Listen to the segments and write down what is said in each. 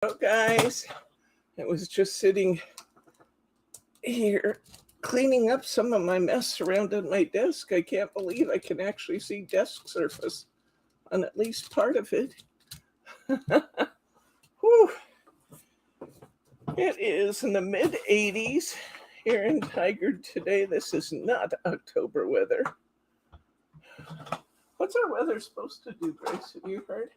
Oh, guys, I was just sitting here cleaning up some of my mess around on my desk. I can't believe I can actually see desk surface on at least part of it. Whew. It is in the mid 80s here in Tigard today. This is not October weather. What's our weather supposed to do, Grace? Have you heard?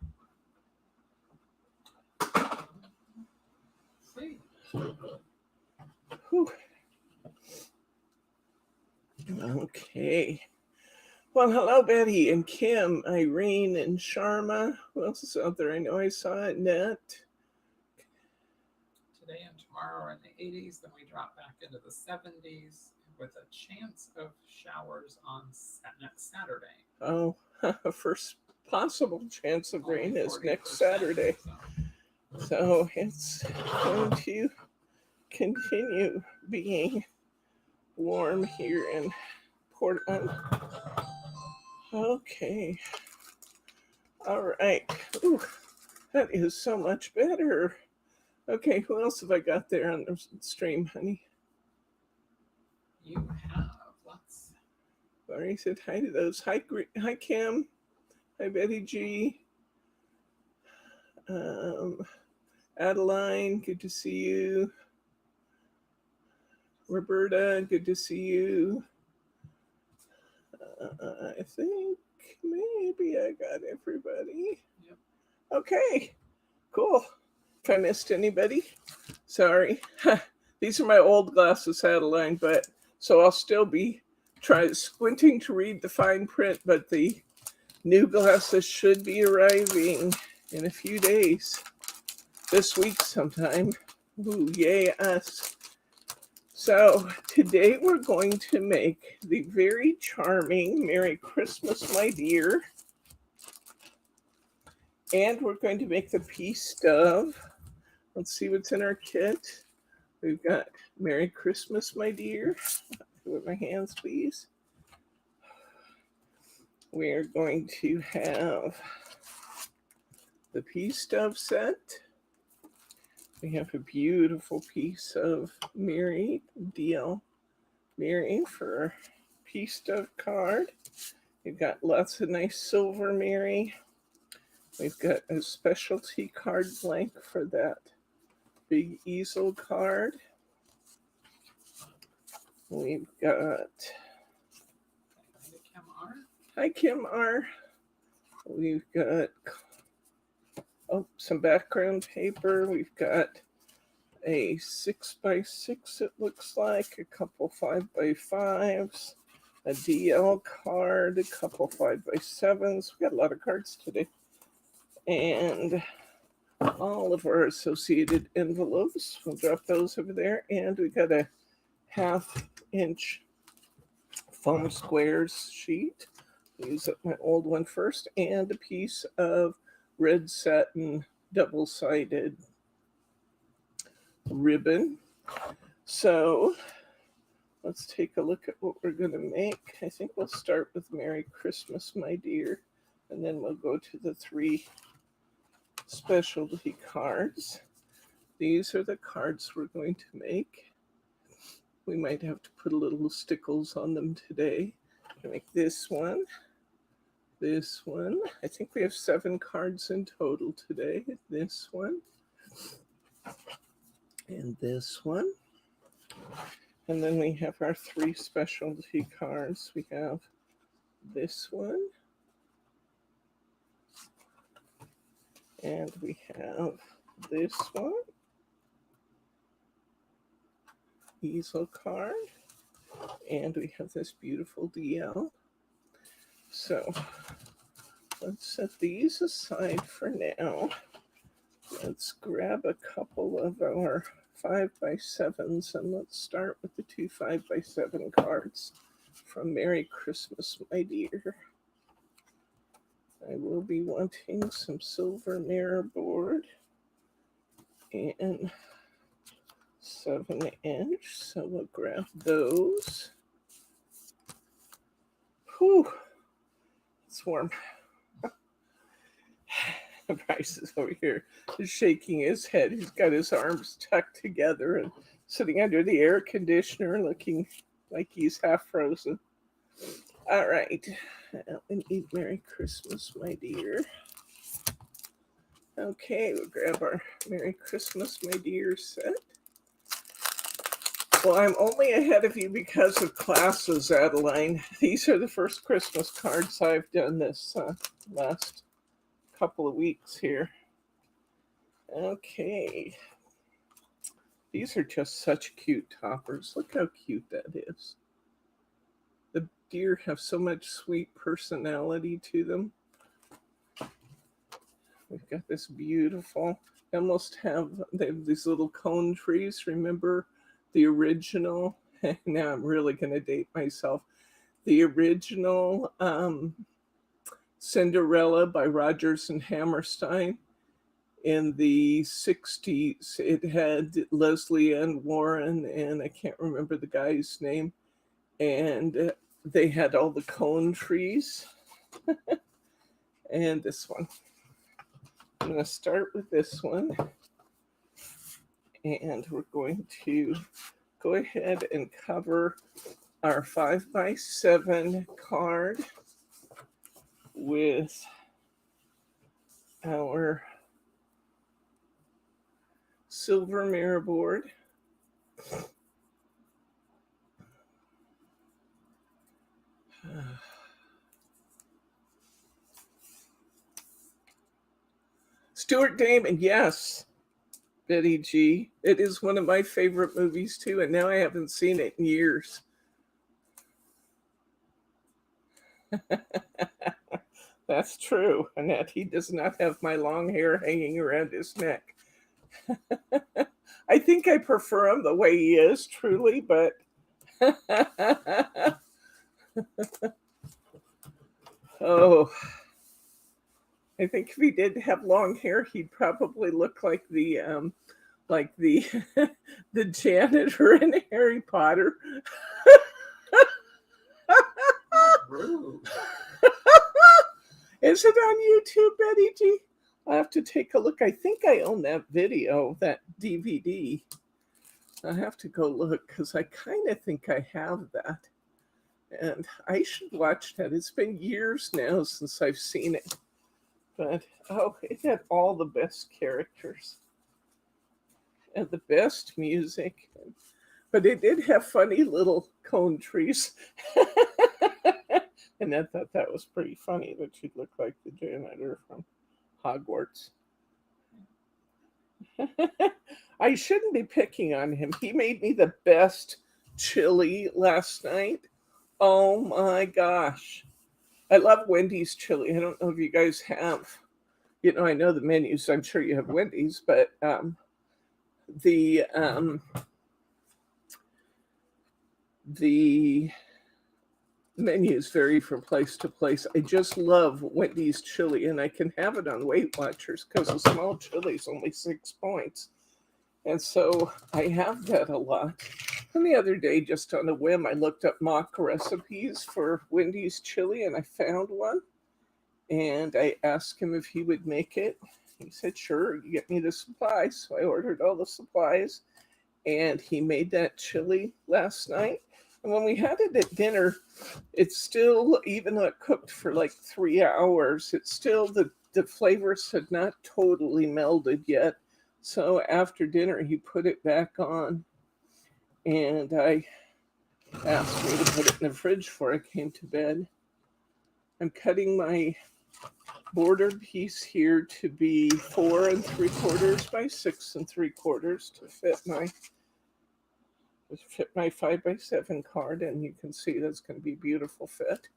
Whew. Okay. Well, hello, Betty and Kim, Irene and Sharma. Who else is out there? I know I saw Annette. Today and tomorrow are in the 80s, then we drop back into the 70s with a chance of showers on next Saturday. Oh, first possible chance of rain is next Saturday. So it's going to continue being warm here in Portland. Okay. All right. Ooh, that is so much better. Okay, who else have I got there on the stream, honey? You have lots. Barry said hi to those. Hi, Kim. Hi, Betty G. Adeline, good to see you. Roberta, good to see you. I think maybe I got everybody. Yep. Okay, cool. If I missed anybody, sorry. These are my old glasses, Adeline, but so I'll still be squinting to read the fine print, but the new glasses should be arriving in a few days. This week sometime. Ooh, yay us. So today we're going to make the very charming Merry Christmas, My Dear. And we're going to make the pea stove. Let's see what's in our kit. We've got Merry Christmas, My Dear. With my hands, please. We're going to have the pea stove set. We have a beautiful piece of Mirri, DL Mirri for our pea stove card. We've got lots of nice Silver Mirri. We've got a specialty card blank for that big easel card. We've got Hi, Kim R. We've got some background paper. We've got a 6x6, it looks like, a couple 5x5s, a DL card, a couple 5x7s. We got a lot of cards today. And all of our associated envelopes. We'll drop those over there. And we got a 1/2-inch foam squares sheet. Use up my old one first, and a piece of red satin double-sided ribbon. So let's take a look at what we're going to make. I think we'll start with Merry Christmas, My Dear, and then we'll go to the 3 specialty cards. These are the cards we're going to make. We might have to put a little stickles on them today. I'm going to make this one. This one. I think we have 7 cards in total today. This one. And this one. And then we have our 3 specialty cards. We have this one. And we have this one. Easel card. And we have this beautiful DL. So let's set these aside for now. Let's grab a couple of our 5x7s and let's start with the 2 5x7 cards from Merry Christmas, My Dear. I will be wanting some Silver Mirri board and 7-inch, so we'll grab those. Whew, it's warm. Bryce is over here shaking his head. He's got his arms tucked together and sitting under the air conditioner looking like he's half frozen. All right. And eat Merry Christmas, my dear. Okay, we'll grab our Merry Christmas, my dear set. Well, I'm only ahead of you because of classes, Adeline. These are the first Christmas cards I've done this last couple of weeks here. Okay. These are just such cute toppers. Look how cute that is. The deer have so much sweet personality to them. We've got this beautiful, they have these little cone trees. Remember the original? Now I'm really going to date myself. The original Cinderella by Rodgers and Hammerstein in the 60s. It had Leslie Ann Warren, and I can't remember the guy's name. And they had all the cone trees. And this one. I'm going to start with this one. And we're going to go ahead and cover our 5x7 card with our Silver Mirri board. Stuart Damon, yes, Betty G. It is one of my favorite movies too, and now I haven't seen it in years. That's true, Annette. He does not have my long hair hanging around his neck. I think I prefer him the way he is, truly, but oh, I think if he did have long hair, he'd probably look like the the janitor in Harry Potter. Rude. Is it on YouTube, Betty G? I'll have to take a look. I think I own that video, that DVD. I'll have to go look because I kind of think I have that. And I should watch that. It's been years now since I've seen it. But, oh, it had all the best characters and the best music. But it did have funny little cone trees. And I thought that was pretty funny that she'd look like the janitor from Hogwarts. I shouldn't be picking on him. He made me the best chili last night. Oh my gosh. I love Wendy's chili. I don't know if you guys have, I know the menus. I'm sure you have Wendy's, but the menus vary from place to place. I just love Wendy's chili, and I can have it on Weight Watchers because a small chili is only 6 points. And so I have that a lot. And the other day, just on a whim, I looked up mock recipes for Wendy's chili, and I found one. And I asked him if he would make it. He said, sure, you get me the supplies. So I ordered all the supplies, and he made that chili last night. And when we had it at dinner, it's still, even though it cooked for like 3 hours, it's still, the flavors had not totally melded yet. So after dinner, he put it back on, and I asked me to put it in the fridge before I came to bed. I'm cutting my border piece here to be 4 3/4 by 6 3/4 to fit my 5x7 card, and you can see that's going to be a beautiful fit.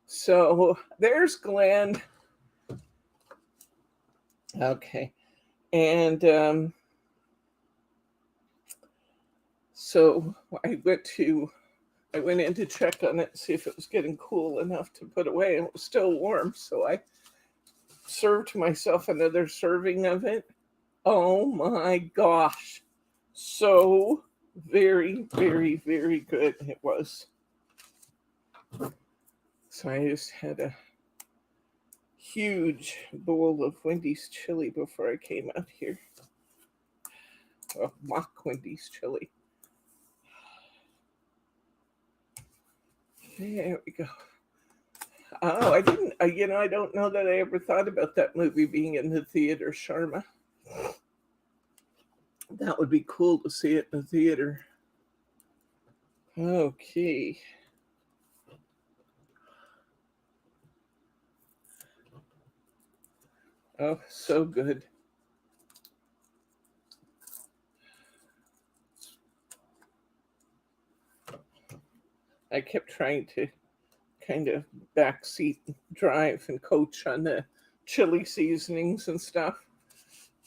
So there's Glenn. Okay. And so I went in to check on it, see if it was getting cool enough to put away, and it was still warm. So I served myself another serving of it. Oh my gosh. So very, very, very good it was. So I just had a huge bowl of Wendy's chili before I came out here. Oh, mock Wendy's chili. There we go. Oh, I didn't, I don't know that I ever thought about that movie being in the theater, Sharma. That would be cool to see it in the theater. Okay. Oh, so good. I kept trying to kind of backseat drive and coach on the chili seasonings and stuff.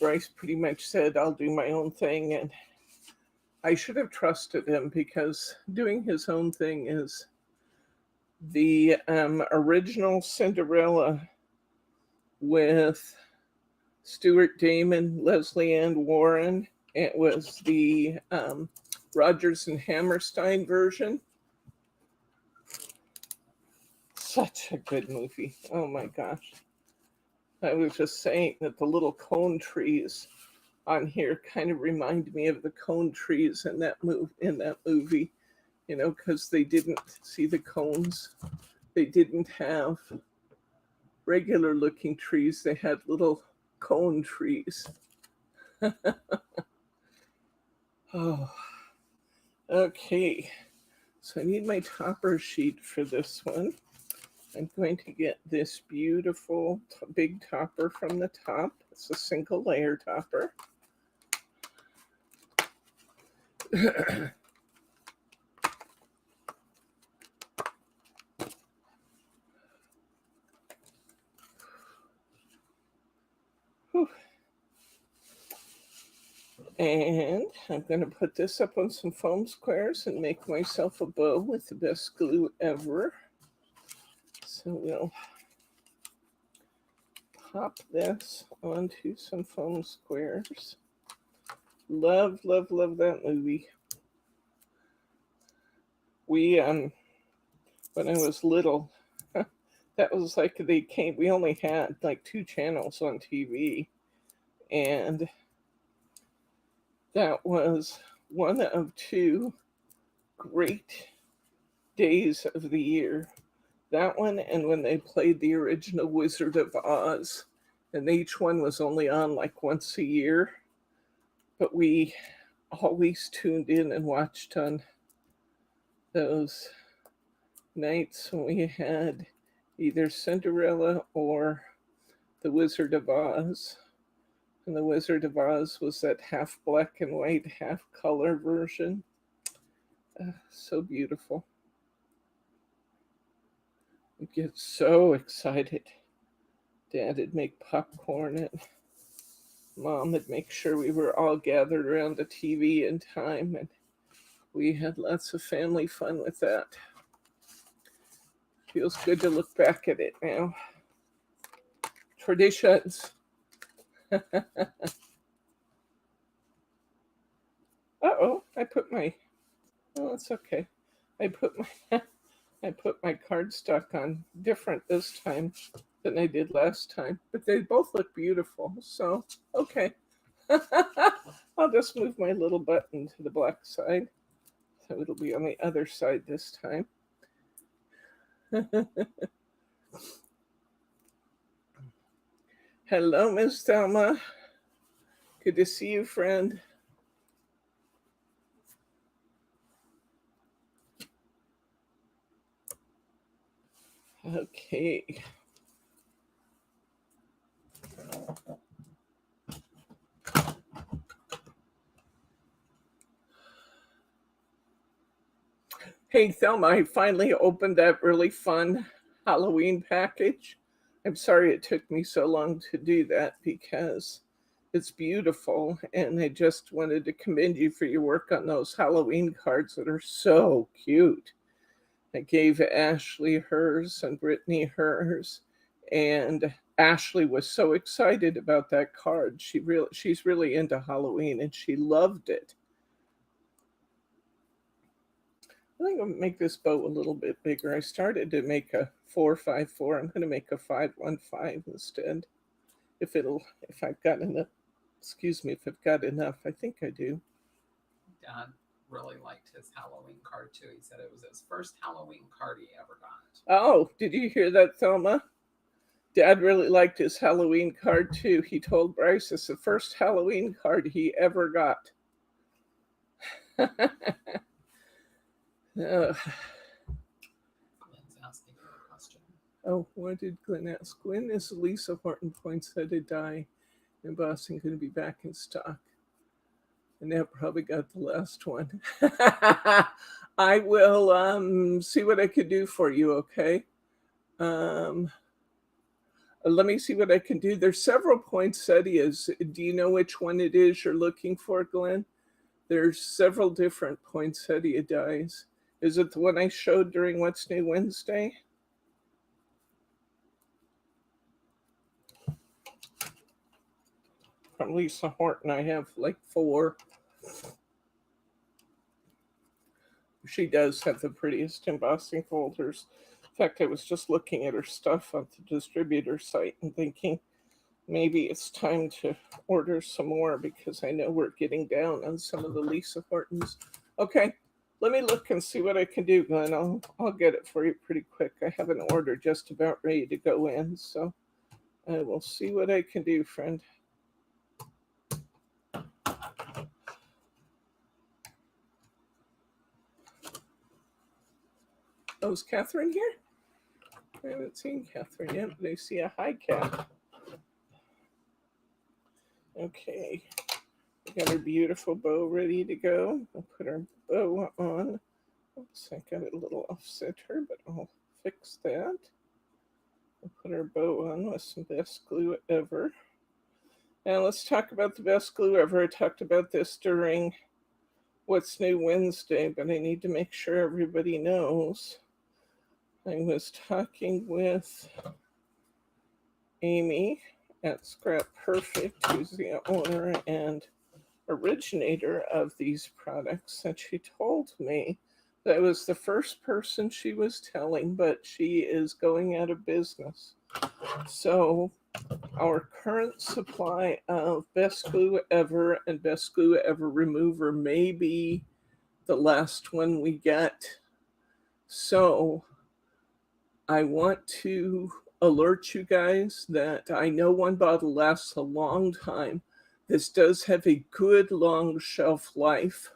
Bryce pretty much said, I'll do my own thing. And I should have trusted him because doing his own thing is the original Cinderella with Stuart Damon, Leslie Ann Warren. It was the Rodgers and Hammerstein version. Such a good movie. Oh my gosh. I was just saying that the little cone trees on here kind of remind me of the cone trees in that movie, because they didn't see the cones. They didn't have regular looking trees. They had little cone trees. Oh, okay. So I need my topper sheet for this one. I'm going to get this beautiful big topper from the top. It's a single layer topper. And I'm going to put this up on some foam squares and make myself a bow with the best glue ever. So we'll pop this onto some foam squares. Love, love, love that movie. We, when I was little, that was like we only had like 2 channels on TV. And that was one of 2 great days of the year. That one and when they played the original Wizard of Oz. And each one was only on like once a year. But we always tuned in and watched on those nights when we had either Cinderella or the Wizard of Oz. And the Wizard of Oz was that half black and white, half color version. So beautiful. We get so excited. Dad would make popcorn and Mom would make sure we were all gathered around the TV in time, and we had lots of family fun with that. Feels good to look back at it now. Traditions. Uh-oh, it's okay. I put my cardstock on different this time than I did last time, but they both look beautiful, so okay. I'll just move my little button to the black side, so it'll be on the other side this time. Hello, Miss Thelma. Good to see you, friend. Okay. Hey, Thelma, I finally opened that really fun Halloween package. I'm sorry it took me so long to do that because it's beautiful, and I just wanted to commend you for your work on those Halloween cards that are so cute. I gave Ashley hers and Brittany hers, and Ashley was so excited about that card. She's really into Halloween, and she loved it. I think I'll make this bow a little bit bigger. I started to make a 4-5-4. I'm going to make a 5-1-5 instead. If I've got enough, excuse me, if I've got enough, I think I do. Dad really liked his Halloween card too. He said it was his first Halloween card he ever got. Oh, did you hear that, Thelma? Dad really liked his Halloween card too. He told Bryce it's the first Halloween card he ever got. Glenn's asking you a question. Oh, what did Glenn ask? When is Lisa Horton poinsettia dye embossing going to be back in stock? And that probably got the last one. I will see what I could do for you, okay? Let me see what I can do. There's several poinsettias. Do you know which one it is you're looking for, Glenn? There's several different poinsettia dyes. Is it the one I showed during What's New Wednesday? From Lisa Horton, I have like 4. She does have the prettiest embossing folders. In fact, I was just looking at her stuff on the distributor site and thinking maybe it's time to order some more because I know we're getting down on some of the Lisa Hortons. Okay, let me look and see what I can do, Glenn. I'll get it for you pretty quick. I have an order just about ready to go in, so I will see what I can do, friend. Oh, is Catherine here? I haven't seen Catherine yet, but I see a hi, Cat. Okay, we got our beautiful bow ready to go. I'll put our bow on. Oops, I got it a little off center, but I'll fix that. We'll put our bow on with some best glue ever. Now let's talk about the best glue ever. I talked about this during What's New Wednesday, but I need to make sure everybody knows. I was talking with Amy at Scrap Perfect, who's the owner and originator of these products, and she told me that I was the first person she was telling, but she is going out of business. So our current supply of Best Glue Ever and Best Glue Ever Remover may be the last one we get. So I want to alert you guys that I know one bottle lasts a long time. This does have a good long shelf life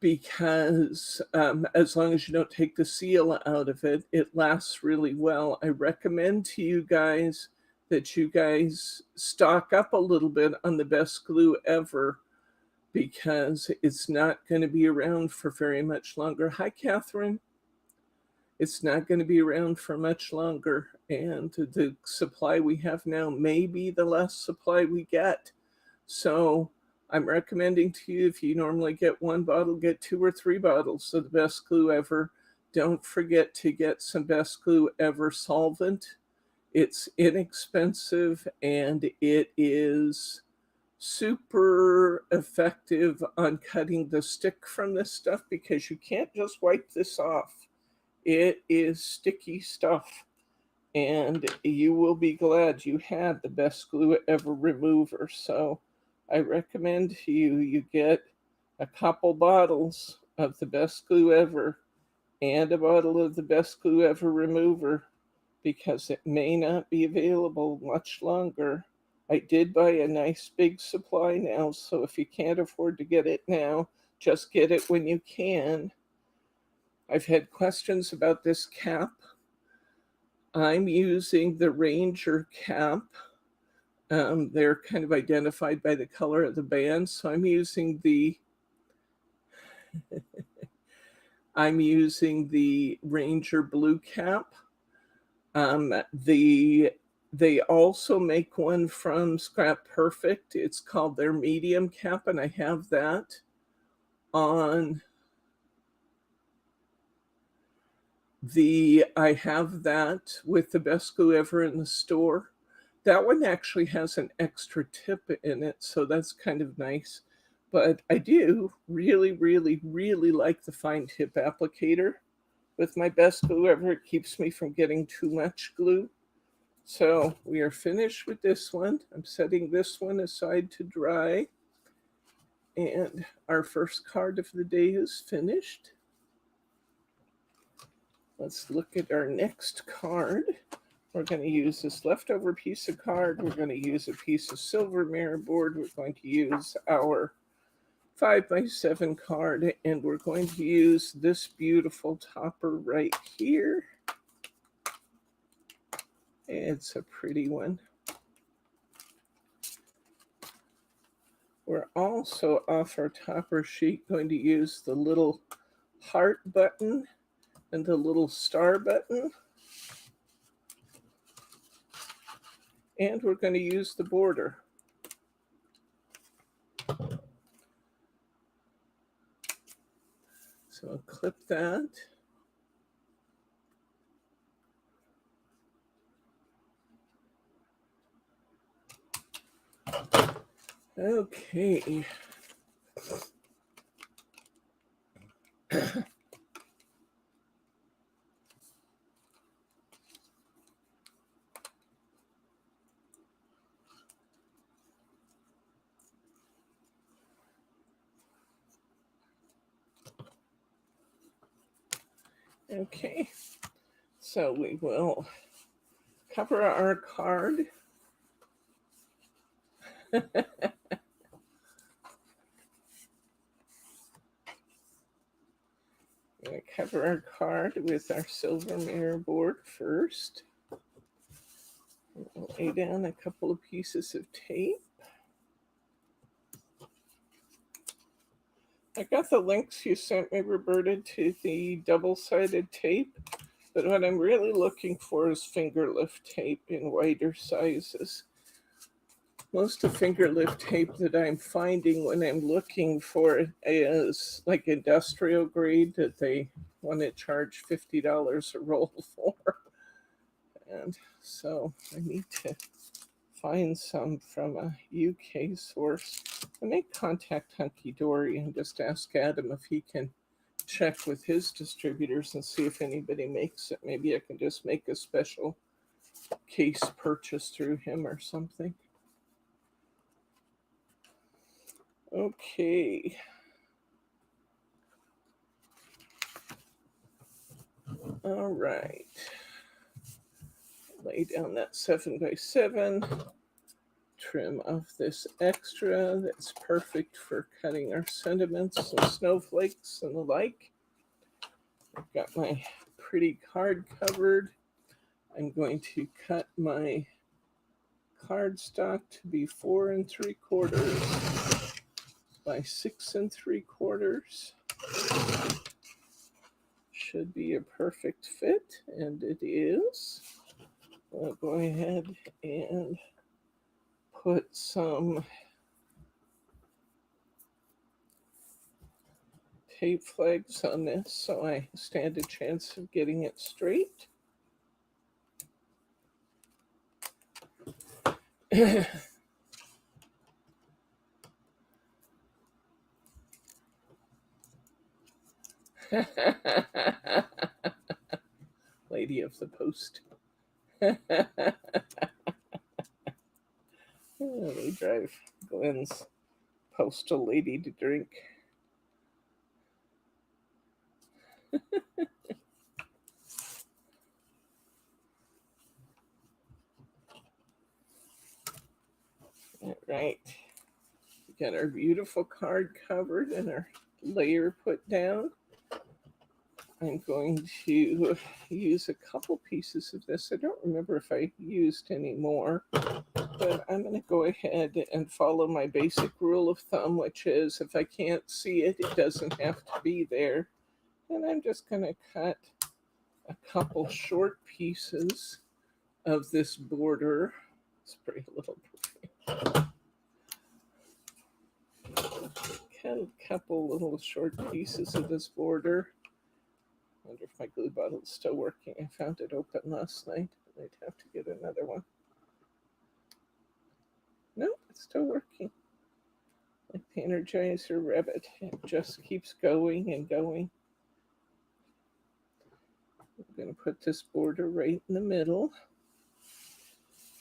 because as long as you don't take the seal out of it, it lasts really well. I recommend to you guys that you guys stock up a little bit on the Best Glue Ever because it's not going to be around for very much longer. Hi, Catherine. It's not going to be around for much longer, and the supply we have now may be the last supply we get. So I'm recommending to you, if you normally get 1 bottle, get 2 or 3 bottles of the Best Glue Ever. Don't forget to get some Best Glue Ever solvent. It's inexpensive and it is super effective on cutting the stick from this stuff because you can't just wipe this off. It is sticky stuff, and you will be glad you had the Best Glue Ever Remover. So I recommend to you, you get a couple bottles of the Best Glue Ever and a bottle of the Best Glue Ever Remover because it may not be available much longer. I did buy a nice big supply now, so if you can't afford to get it now, just get it when you can. I've had questions about this cap. I'm using the Ranger cap. They're kind of identified by the color of the band, so I'm using the Ranger blue cap. They also make one from Scrap Perfect. It's called their medium cap, and I have that on I have that with the Best Glue Ever in the store. That one actually has an extra tip in it, so that's kind of nice. But I do really, really, really like the fine tip applicator with my best glue ever. It keeps me from getting too much glue. So we are finished with this one. I'm setting this one aside to dry. And our first card of the day is finished. Let's look at our next card. We're going to use this leftover piece of card. We're going to use a piece of Silver Mirri board. We're going to use our 5x7 card, and we're going to use this beautiful topper right here. It's a pretty one. We're also off our topper sheet going to use the little heart button and the little star button. And we're going to use the border. So I'll clip that. Okay. Okay, so we will cover our card. We're going to cover our card with our Silver Mirri board first. We'll lay down a couple of pieces of tape. I got the links you sent me, Roberta, to the double-sided tape, but what I'm really looking for is finger lift tape in wider sizes. Most of finger lift tape that I'm finding when I'm looking for it is like industrial grade that they want to charge $50 a roll for. And so I need to find some from a UK source. I may contact Hunkydory and just ask Adam if he can check with his distributors and see if anybody makes it. Maybe I can just make a special case purchase through him or something. Okay. All right. Lay down that 7x7. Trim off this extra that's perfect for cutting our sentiments and snowflakes and the like. I've got my pretty card covered. I'm going to cut my cardstock to be 4 3/4 by 6 3/4. Should be a perfect fit, and it is. I'll go ahead and put some tape flags on this so I stand a chance of getting it straight. Lady of the Post. They drive Glenn's postal lady to drink. All right. We got our beautiful card covered and our layer put down. I'm going to use a couple pieces of this. I don't remember if I used any more, but I'm going to go ahead and follow my basic rule of thumb, which is if I can't see it, it doesn't have to be there. And I'm just going to cut a couple short pieces of this border. Spray a little perfume. Cut a couple little short pieces of this border. I wonder if my glue bottle is still working. I found it open last night. I'd have to get another one. Nope, it's still working. Like the Energizer Rabbit, it just keeps going and going. I'm going to put this border right in the middle.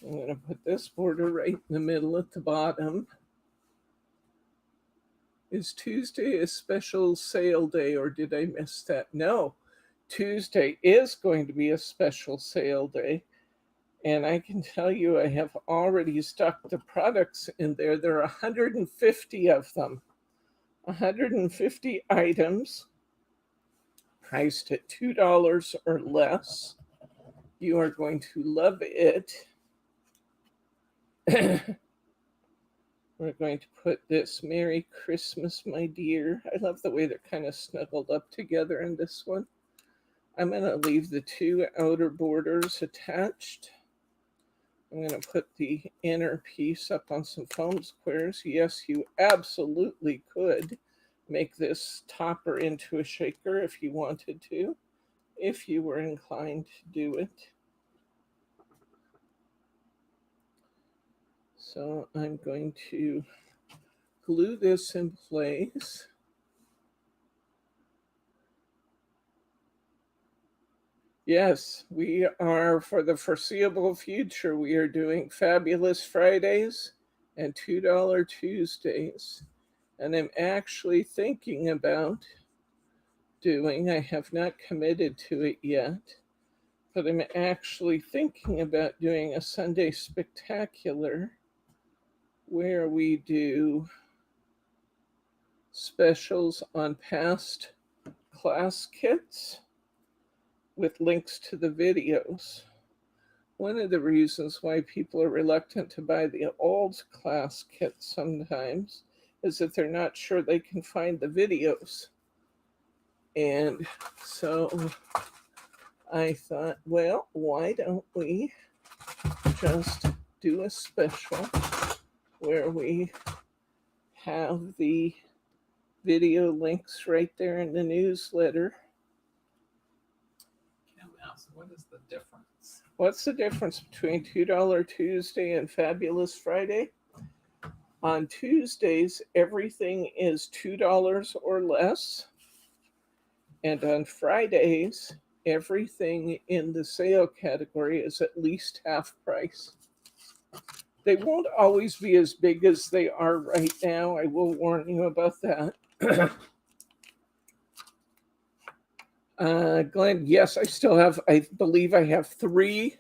I'm going to put this border right in the middle at the bottom. Is Tuesday a special sale day, or did I miss that? No, Tuesday is going to be a special sale day. And I can tell you, I have already stuck the products in there. There are 150 of them, 150 items priced at $2 or less. You are going to love it. We're going to put this Merry Christmas, my dear. I love the way they're kind of snuggled up together in this one. I'm going to leave the two outer borders attached. I'm going to put the inner piece up on some foam squares. Yes, you absolutely could make this topper into a shaker if you wanted to, if you were inclined to do it. So I'm going to glue this in place. Yes, we are, for the foreseeable future, we are doing Fabulous Fridays and $2 Tuesdays. And I'm actually thinking about doing, I have not committed to it yet, but I'm actually thinking about doing a Sunday Spectacular where we do specials on past class kits with links to the videos. One of the reasons why people are reluctant to buy the old class kits sometimes is that they're not sure they can find the videos. And so I thought, well, why don't we just do a special where we have the video links right there in the newsletter. So what is the difference? What's the difference between $2 Tuesday and Fabulous Friday? On Tuesdays, everything is $2 or less. And on Fridays, everything in the sale category is at least half price. They won't always be as big as they are right now. I will warn you about that. Glenn, yes, I believe I have 3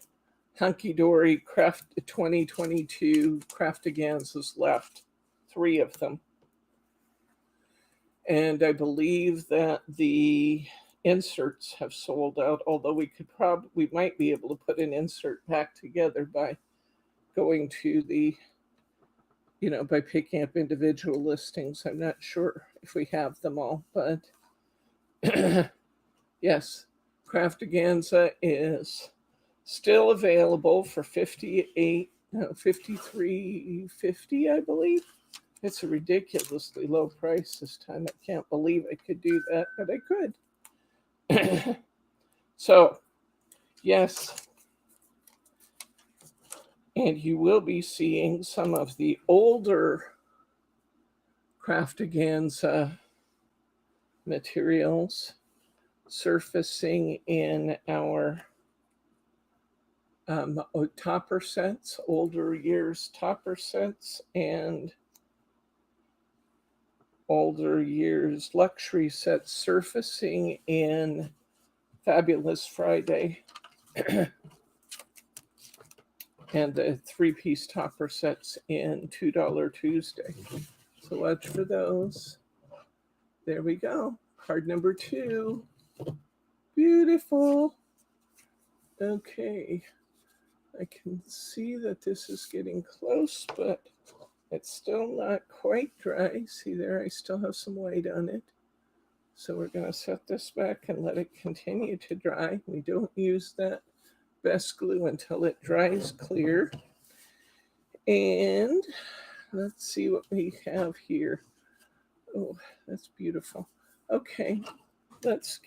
Hunkydory Craft 2022 Craftaganzas left. 3 of them. And I believe that the inserts have sold out, although we might be able to put an insert back together by going to the, by picking up individual listings. I'm not sure if we have them all, but yes, Craftaganza is still available for $53.50, I believe. It's a ridiculously low price this time. I can't believe I could do that, but I could. So, yes. And you will be seeing some of the older Craftaganza materials surfacing in our topper sets, older years topper sets, and older years luxury sets surfacing in Fabulous Friday. And the 3-piece topper sets in $2 Tuesday. So watch for those. There we go. Card number 2. Beautiful. Okay. I can see that this is getting close, but it's still not quite dry. See there, I still have some white on it. So we're going to set this back and let it continue to dry. We don't use that best glue until it dries clear. And let's see what we have here. Oh, that's beautiful. Okay, let's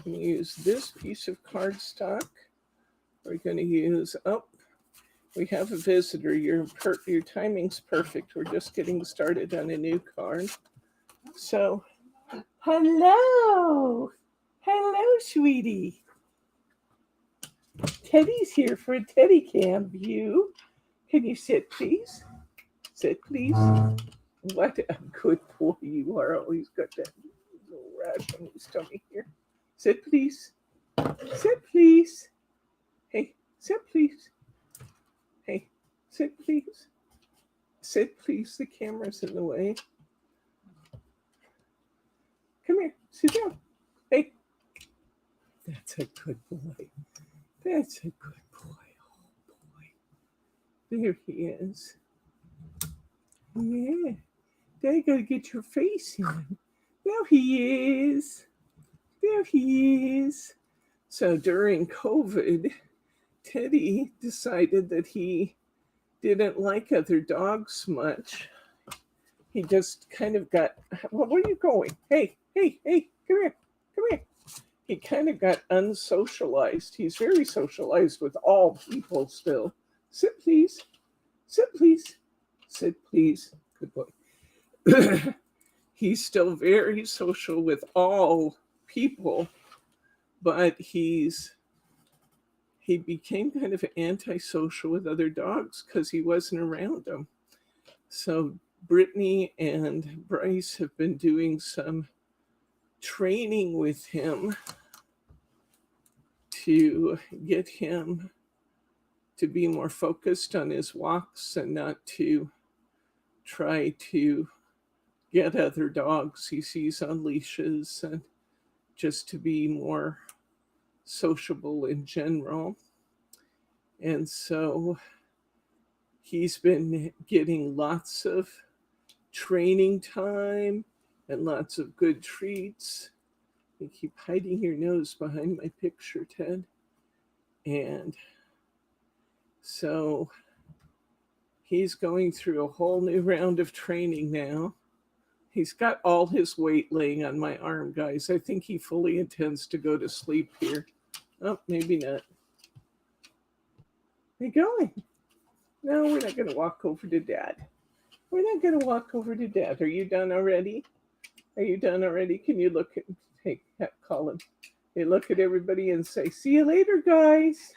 use this piece of cardstock. We're going to use, We have a visitor. Your timing's perfect. We're just getting started on a new card. So, hello. Hello, sweetie. Teddy's here for a teddy cam view. Can you sit, please? Sit, please. What a good boy you are. Oh, he's got that little rash on his tummy here. Sit, please. Sit, please. Hey, sit, please. Hey, sit, please. Sit, please. The camera's in the way. Come here. Sit down. Hey. That's a good boy. That's a good boy. Oh, boy. There he is. Yeah. Now you gotta get your face in. There he is. There he is. So during COVID, Teddy decided that he didn't like other dogs much. He just kind of got, well, where are you going? Hey, come here. He kind of got unsocialized. He's very socialized with all people still. Sit, please. Sit, please. Sit, please. Good boy. He's still very social with all people, but he became kind of antisocial with other dogs because he wasn't around them. So Brittany and Bryce have been doing some training with him to get him to be more focused on his walks and not to try to get other dogs he sees on leashes, and just to be more sociable in general. And so he's been getting lots of training time and lots of good treats. You keep hiding your nose behind my picture, Ted. And so he's going through a whole new round of training now. He's got all his weight laying on my arm, guys. I think he fully intends to go to sleep here. Oh, maybe not. Where you going? No, we're not going to walk over to Dad. We're not going to walk over to Dad. Are you done already? Are you done already? Can you look at, hey, Colin, hey, look at everybody and say, see you later, guys.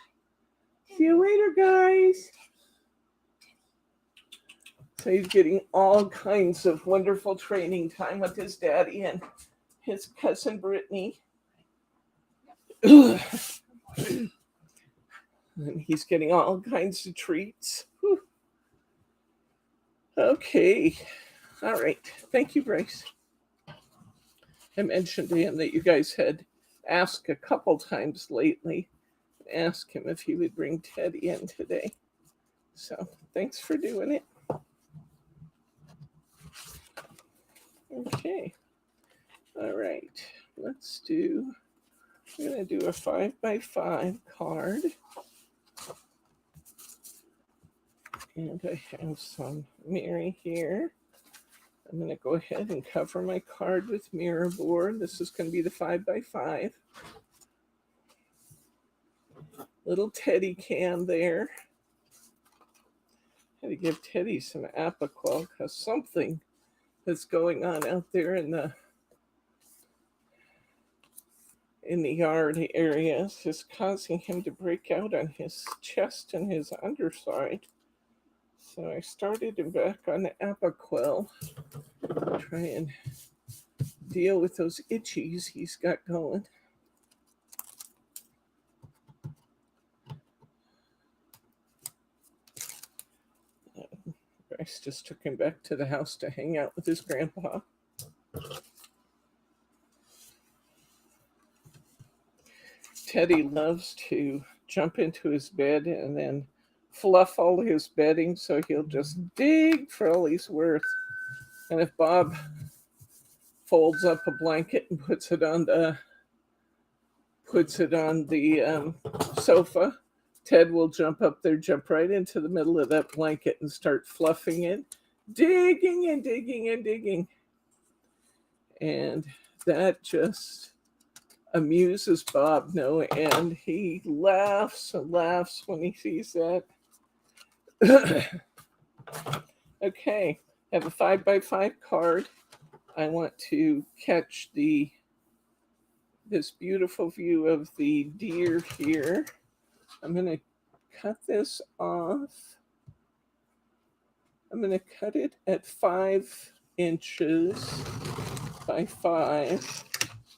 See you later, guys. So he's getting all kinds of wonderful training time with his daddy and his cousin Brittany. And he's getting all kinds of treats. Whew. Okay. All right. Thank you, Bryce. I mentioned to him that you guys had asked a couple times lately. Ask him if he would bring Teddy in today. So thanks for doing it. Okay. All right. Let's do, I'm going to do a 5x5 card. And I have some Mirri here. I'm going to go ahead and cover my card with mirror board. This is going to be the 5x5. Little Teddy can there. Had to give Teddy some Apoquel because something that's going on out there in the yard areas is causing him to break out on his chest and his underside. So I started him back on the Apoquel, try and deal with those itchies he's got going. Bryce just took him back to the house to hang out with his grandpa. Teddy loves to jump into his bed and then fluff all his bedding, so he'll just dig for all he's worth. And if Bob folds up a blanket and puts it on the sofa, Ted will jump up there, jump right into the middle of that blanket and start fluffing it, digging and digging and digging. And that just amuses Bob, and he laughs and laughs when he sees that. Okay, I have a 5x5 card. I want to catch this beautiful view of the deer here. I'm going to cut this off. I'm going to cut it at 5 inches by 5,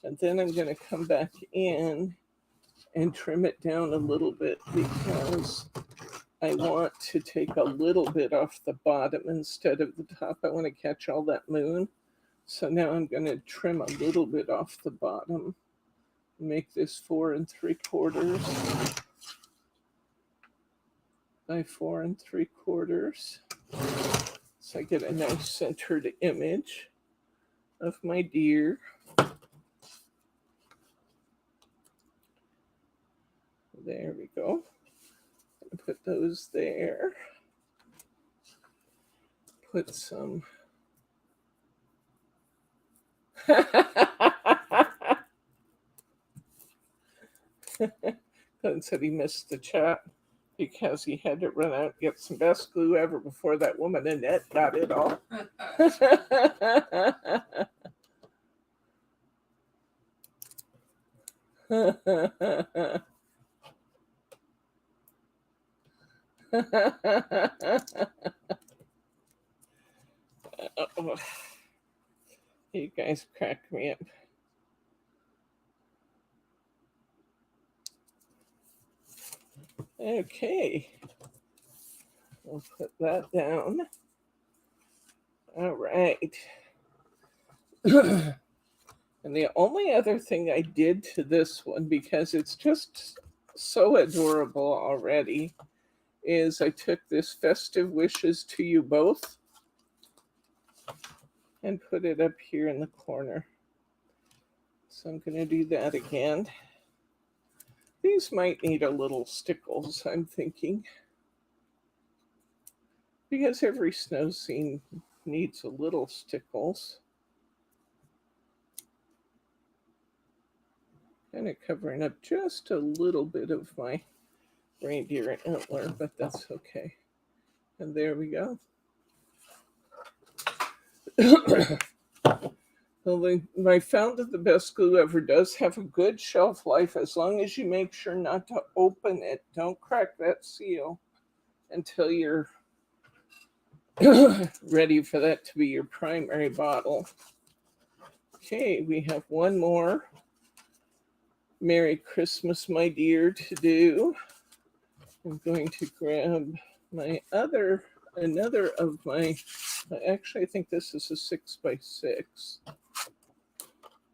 and then I'm going to come back in and trim it down a little bit because I want to take a little bit off the bottom instead of the top. I want to catch all that moon. So now I'm going to trim a little bit off the bottom. Make this 4 3/4 by 4 3/4. So I get a nice centered image of my deer. There we go. Put those there. Put some. Glenn said he missed the chat because he had to run out and get some best glue ever before that woman Annette got it all. You guys crack me up. Okay, we'll put that down. All right. And the only other thing I did to this one, because it's just so adorable already, is I took this Festive Wishes to You Both and put it up here in the corner. So I'm going to do that again. These might need a little stickles, I'm thinking, because every snow scene needs a little stickles. Kind of covering up just a little bit of my reindeer antler, but that's okay. And there we go. Well, I found that the best glue ever does have a good shelf life as long as you make sure not to open it. Don't crack that seal until you're ready for that to be your primary bottle. Okay, we have one more Merry Christmas, my dear, to do. I'm going to grab my another of my, actually I think this is a 6x6.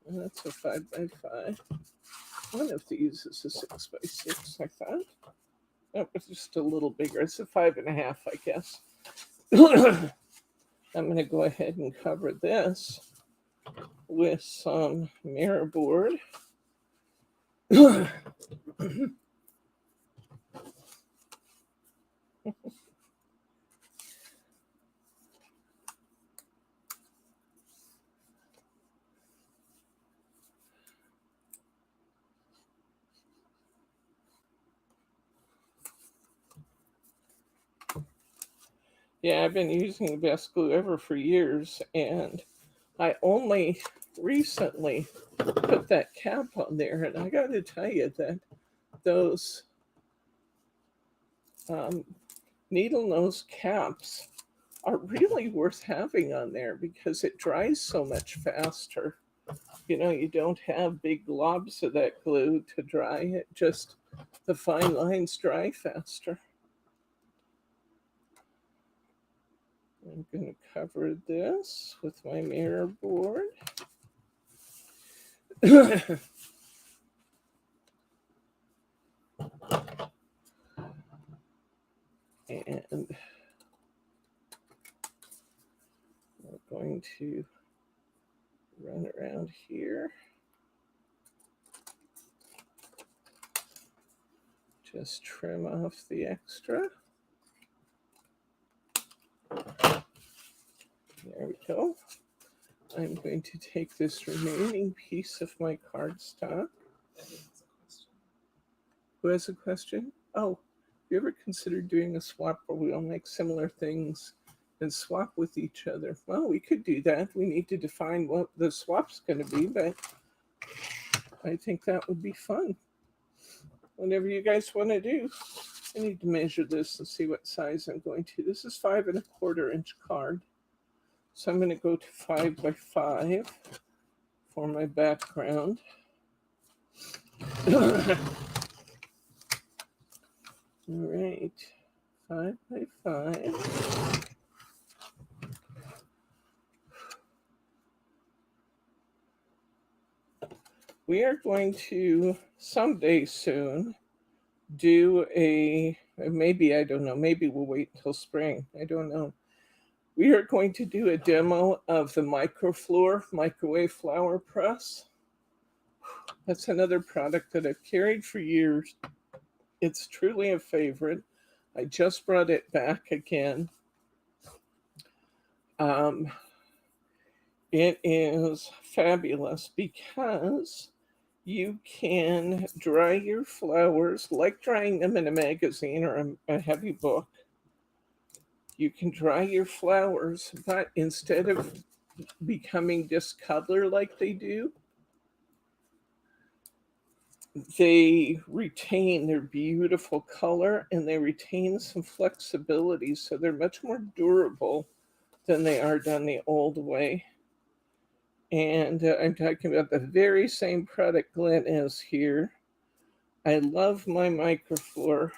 And that's a 5x5. One of these is a 6x6, I thought. That was just a little bigger. It's a 5.5, I guess. I'm going to go ahead and cover this with some mirror board. Yeah, I've been using the best glue ever for years, and I only recently put that cap on there, and I got to tell you that those needle nose caps are really worth having on there because it dries so much faster. You know, you don't have big globs of that glue to dry it, just the fine lines dry faster. I'm going to cover this with my mirror board. And we're going to run around here. Just trim off the extra. There we go. I'm going to take this remaining piece of my cardstock. Who has a question? Oh, you ever considered doing a swap where we all make similar things and swap with each other? Well, we could do that. We need to define what the swap's going to be, but I think that would be fun. Whatever you guys want to do. I need to measure this and see what size I'm going to. This is 5¼ inch card. So I'm going to go to 5 by 5 for my background. All right, 5 by 5. We are going to someday soon do maybe, I don't know, maybe we'll wait until spring. I don't know. We are going to do a demo of the Microflor microwave flower press. That's another product that I've carried for years. It's truly a favorite. I just brought it back again. It is fabulous because you can dry your flowers like drying them in a magazine or a heavy book. You can dry your flowers, but instead of becoming discolored like they do, they retain their beautiful color and they retain some flexibility, so they're much more durable than they are done the old way. And I'm talking about the very same product Glenn is here. I love my Microflor.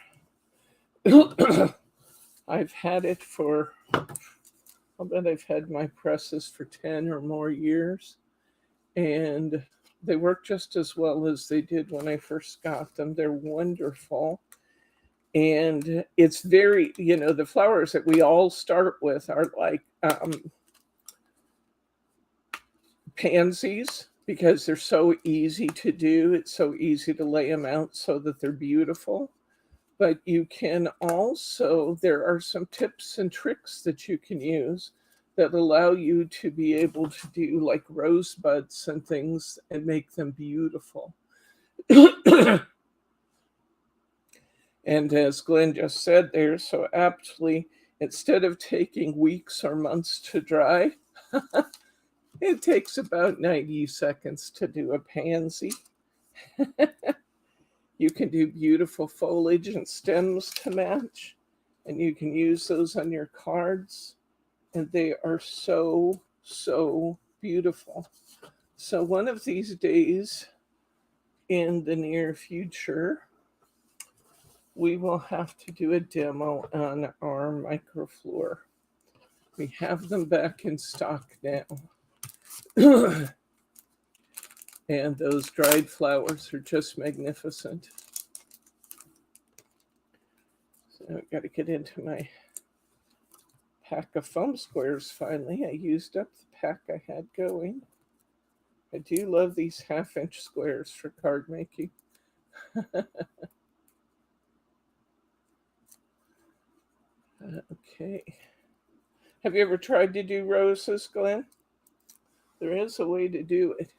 I've had it for, I'll bet I've had my presses for 10 or more years. And they work just as well as they did when I first got them. They're wonderful. And it's very, the flowers that we all start with are like pansies, because they're so easy to do. It's so easy to lay them out so that they're beautiful. But you can also, there are some tips and tricks that you can use that allow you to be able to do like rosebuds and things and make them beautiful. And as Glenn just said there so aptly, instead of taking weeks or months to dry, it takes about 90 seconds to do a pansy. You can do beautiful foliage and stems to match, and you can use those on your cards, and they are so, so beautiful. So one of these days in the near future, we will have to do a demo on our Microflor. We have them back in stock now. And those dried flowers are just magnificent. So I've got to get into my pack of foam squares finally. I used up the pack I had going. I do love these 1/2-inch squares for card making. Okay. Have you ever tried to do roses, Glenn? There is a way to do it.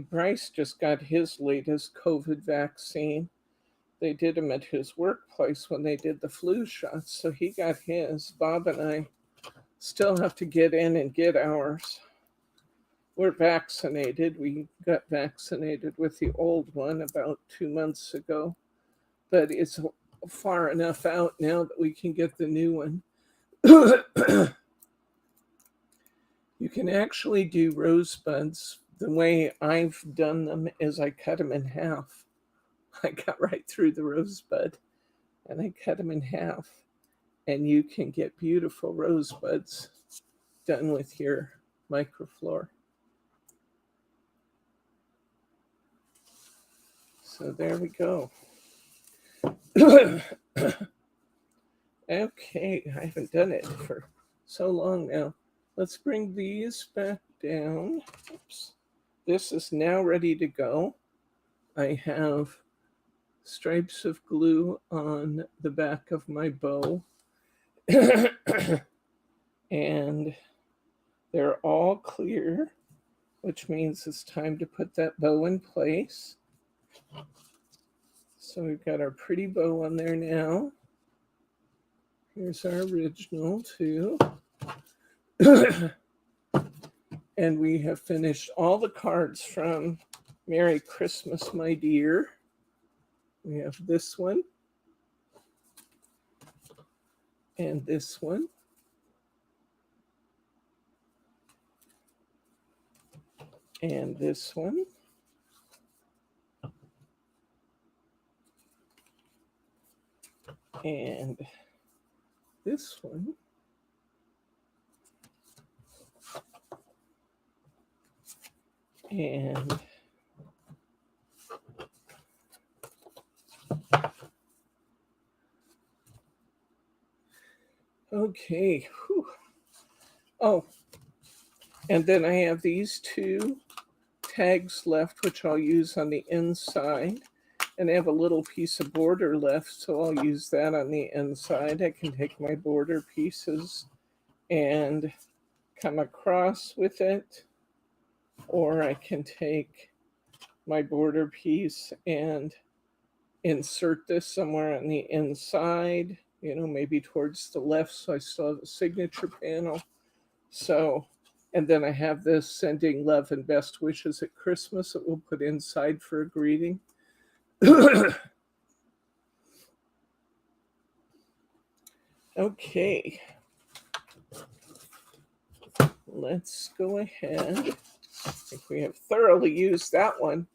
Bryce just got his latest COVID vaccine. They did him at his workplace when they did the flu shots, so he got his. Bob and I still have to get in and get ours. We're vaccinated. We got vaccinated with the old one about 2 months ago, but it's far enough out now that we can get the new one. You can actually do rosebuds. The way I've done them is I cut them in half. I got right through the rosebud and I cut them in half. And you can get beautiful rosebuds done with your Microflor. So there we go. Okay, I haven't done it for so long now. Let's bring these back down. Oops. This is now ready to go. I have stripes of glue on the back of my bow. And they're all clear. which means it's time to put that bow in place. So we've got our pretty bow on there now. Here's our original too. And we have finished all the cards from Merry Christmas, My Dear. We have this one. And this one. And this one. And this one. And okay. Whew. Oh, and then I have these two tags left, which I'll use on the inside. And I have a little piece of border left, so I'll use that on the inside. I can take my border pieces and come across with it, or I can take my border piece and insert this somewhere on the inside, you know, maybe towards the left, so I still have a signature panel. So, and then I have this sending love and best wishes at Christmas that we'll put inside for a greeting. Okay, let's go ahead. I think we have thoroughly used that one.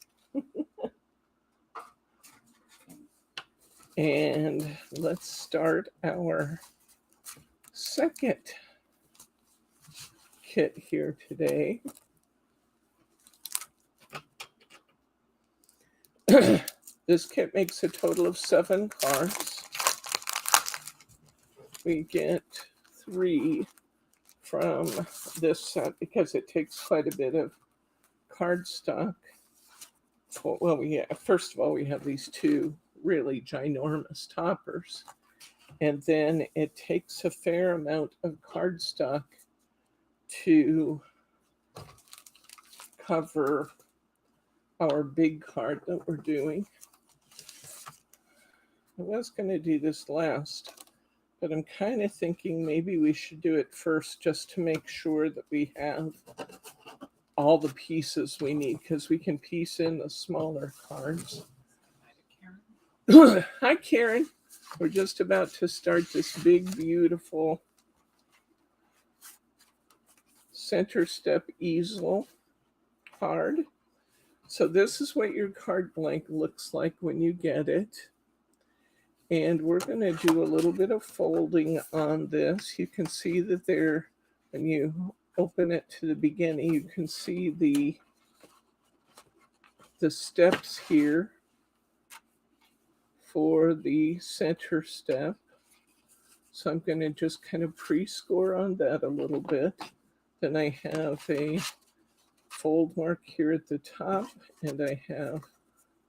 And let's start our second kit here today. This kit makes a total of 7 cards. We get 3 from this set because it takes quite a bit of cardstock. Well, first of all, we have these 2 really ginormous toppers. And then it takes a fair amount of cardstock to cover our big card that we're doing. I was going to do this last, but I'm kind of thinking maybe we should do it first just to make sure that we have all the pieces we need, because we can piece in the smaller cards. Hi, Karen. We're just about to start this big, beautiful center step easel card. So this is what your card blank looks like when you get it. And we're going to do a little bit of folding on this. You can see that there, when you open it to the beginning, you can see the steps here for the center step. So I'm going to just kind of pre-score on that a little bit. Then I have a fold mark here at the top, and I have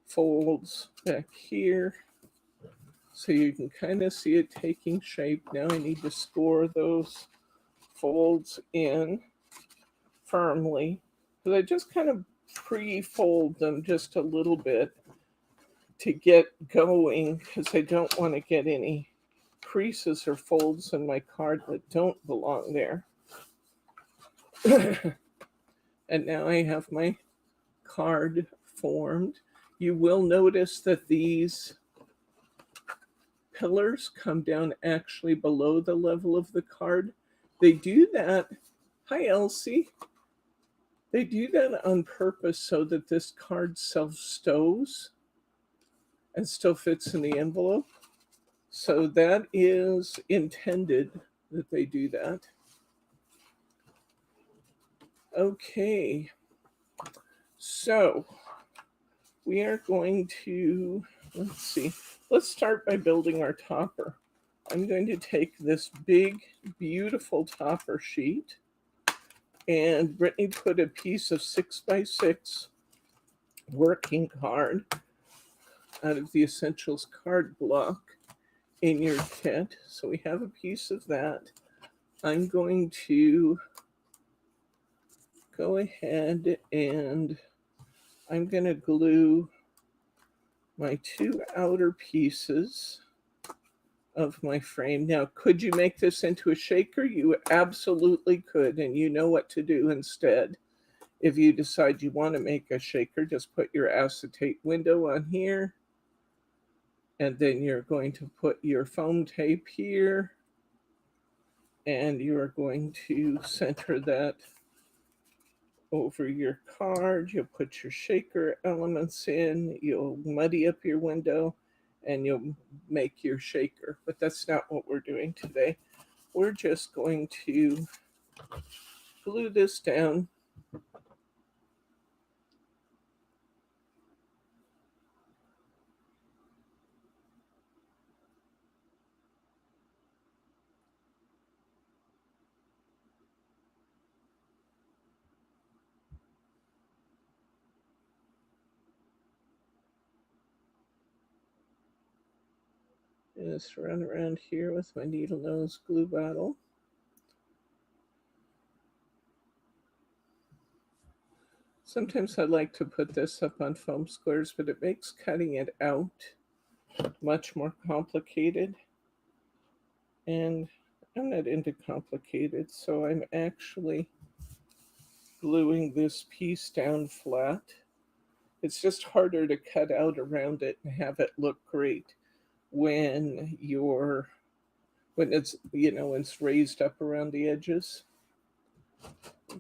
folds back here. So you can kind of see it taking shape. Now I need to score those folds in firmly, because I just kind of pre-fold them just a little bit to get going, because I don't want to get any creases or folds in my card that don't belong there. And now I have my card formed. You will notice that these pillars come down actually below the level of the card. They do that. Hi, Elsie. They do that on purpose so that this card self-stows and still fits in the envelope. So that is intended that they do that. Okay. So we are going to, let's see. Let's start by building our topper. I'm going to take this big, beautiful topper sheet, and Brittany put a piece of 6x6 working card out of the Essentials card block in your kit. So we have a piece of that. I'm going to go ahead and I'm going to glue my two outer pieces of my frame. Now, could you make this into a shaker? You absolutely could, and you know what to do instead. If you decide you want to make a shaker, just put your acetate window on here, and then you're going to put your foam tape here, and you are going to center that over your card. You'll put your shaker elements in, you'll muddy up your window, and you'll make your shaker. But that's not what we're doing today. We're just going to glue this down. Just run around here with my needle nose glue bottle. Sometimes I like to put this up on foam squares, but it makes cutting it out much more complicated. And I'm not into complicated, so I'm actually gluing this piece down flat. It's just harder to cut out around it and have it look great when it's when it's raised up around the edges.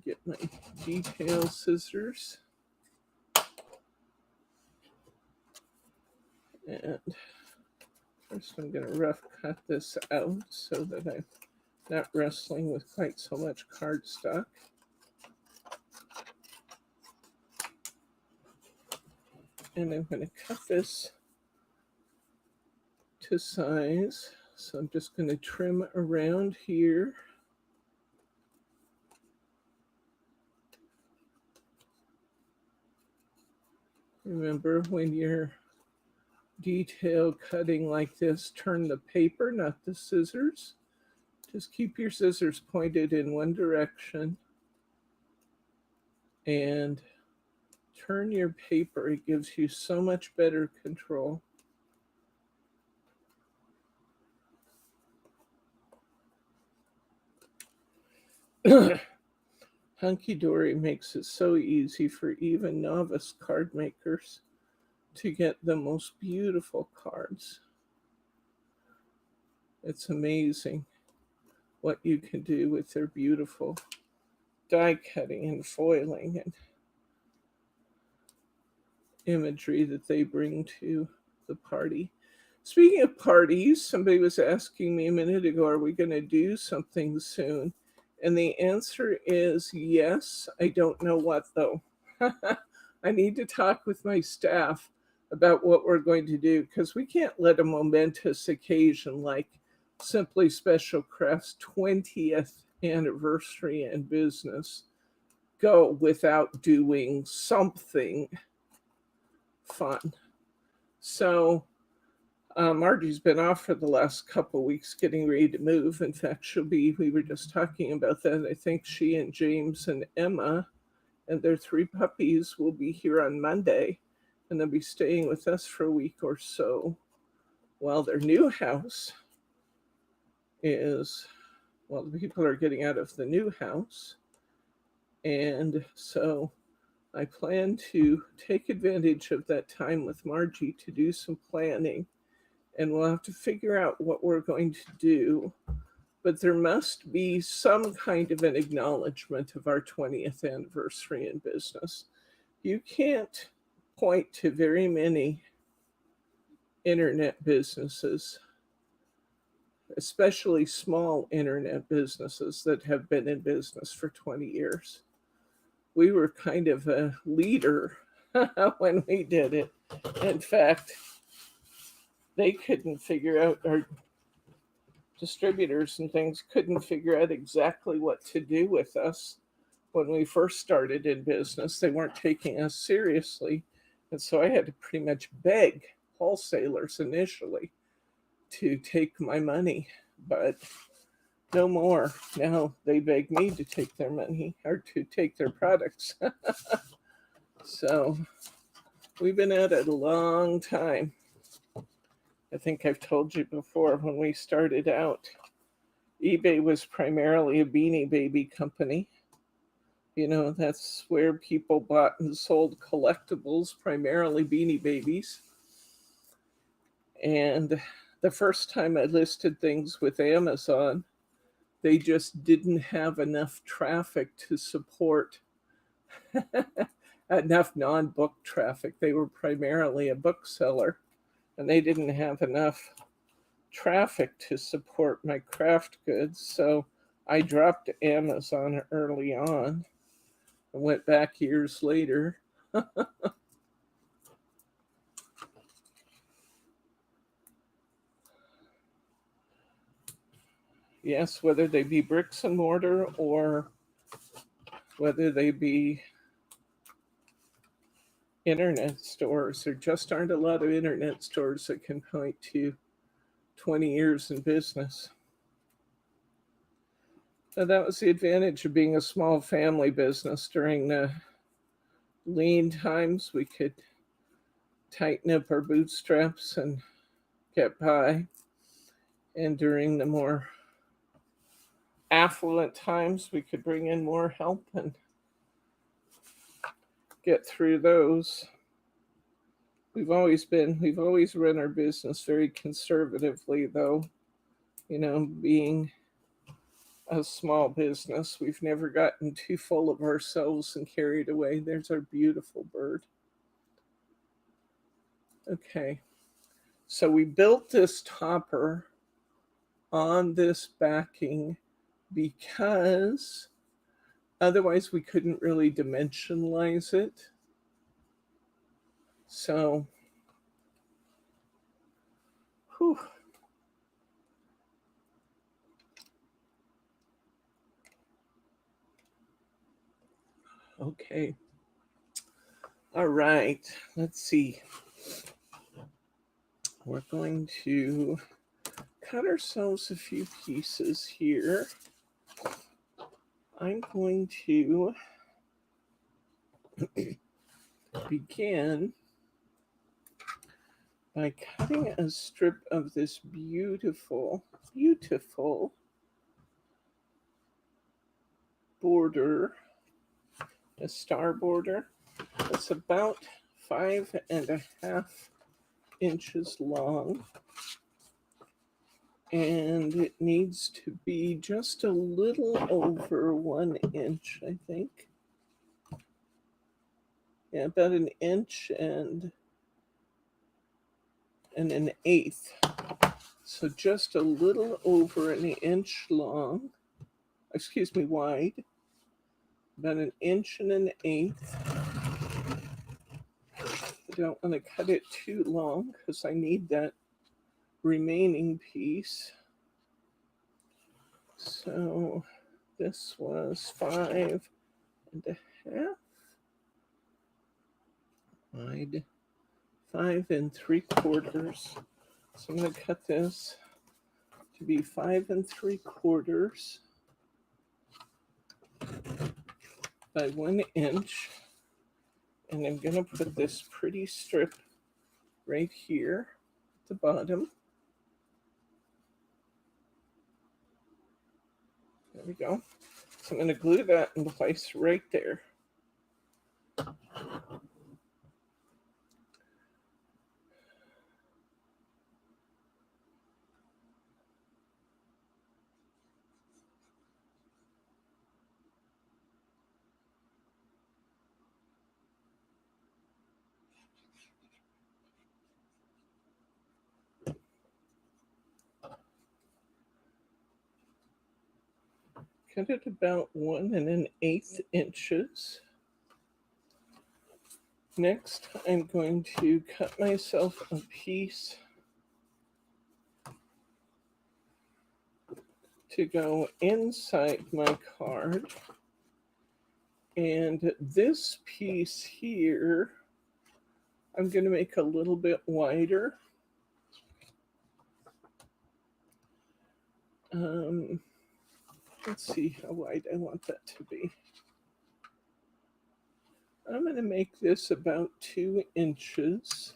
Get my detail scissors, and first I'm going to rough cut this out so that I'm not wrestling with quite so much cardstock. And I'm going to cut this to size. So I'm just going to trim around here. Remember, when you're detail cutting like this, turn the paper, not the scissors. Just keep your scissors pointed in one direction and turn your paper. It gives you so much better control. Hunkydory makes it so easy for even novice card makers to get the most beautiful cards. It's amazing what you can do with their beautiful die cutting and foiling and imagery that they bring to the party. Speaking of parties, somebody was asking me a minute ago, are we going to do something soon? And the answer is yes. I don't know what, though. I need to talk with my staff about what we're going to do, because we can't let a momentous occasion like Simply Special Craft's 20th anniversary in business go without doing something fun. So Margie's been off for the last couple of weeks getting ready to move. In fact, we were just talking about that. I think she and James and Emma and their 3 puppies will be here on Monday, and they'll be staying with us for a week or so while their new house the people are getting out of the new house. And so I plan to take advantage of that time with Margie to do some planning, and we'll have to figure out what we're going to do. But there must be some kind of an acknowledgement of our 20th anniversary in business. You can't point to very many internet businesses, especially small internet businesses that have been in business for 20 years. We were kind of a leader when we did it. In fact, they couldn't figure out, our distributors and things couldn't figure out exactly what to do with us when we first started in business. They weren't taking us seriously. And so I had to pretty much beg wholesalers initially to take my money. But No more. Now they beg me to take their money or to take their products. So we've been at it a long time. I think I've told you before, when we started out, eBay was primarily a Beanie Baby company. You know, that's where people bought and sold collectibles, primarily Beanie Babies. And the first time I listed things with Amazon, they just didn't have enough traffic to support enough non-book traffic. They were primarily a bookseller, and they didn't have enough traffic to support my craft goods. So I dropped Amazon early on and went back years later. Yes, whether they be bricks and mortar or whether they be internet stores, there just aren't a lot of internet stores that can point to 20 years in business. So that was the advantage of being a small family business. During the lean times, we could tighten up our bootstraps and get by. And during the more affluent times, we could bring in more help and get through those. We've always run our business very conservatively, though. You know, being a small business, we've never gotten too full of ourselves and carried away. There's our beautiful bird. Okay, so we built this topper on this backing because otherwise we couldn't really dimensionalize it. So, whew. Okay. All right. Let's see. We're going to cut ourselves a few pieces here. I'm going to begin by cutting a strip of this beautiful, beautiful border, a star border. It's about 5.5 inches long, and it needs to be just a little over 1 inch, I think. Yeah, about an inch and an eighth. So just a little over an inch long, excuse me, wide, about an inch and an eighth. I don't want to cut it too long because I need that remaining piece. So this was 5.5 wide, 5 3/4. So I'm going to cut this to be 5 3/4 by 1 inch. And I'm going to put this pretty strip right here at the bottom. There we go. So I'm going to glue that in place right there. Cut it about 1 1/8 inches. Next, I'm going to cut myself a piece to go inside my card. And this piece here, I'm going to make a little bit wider. Let's see how wide I want that to be. I'm going to make this about 2 inches.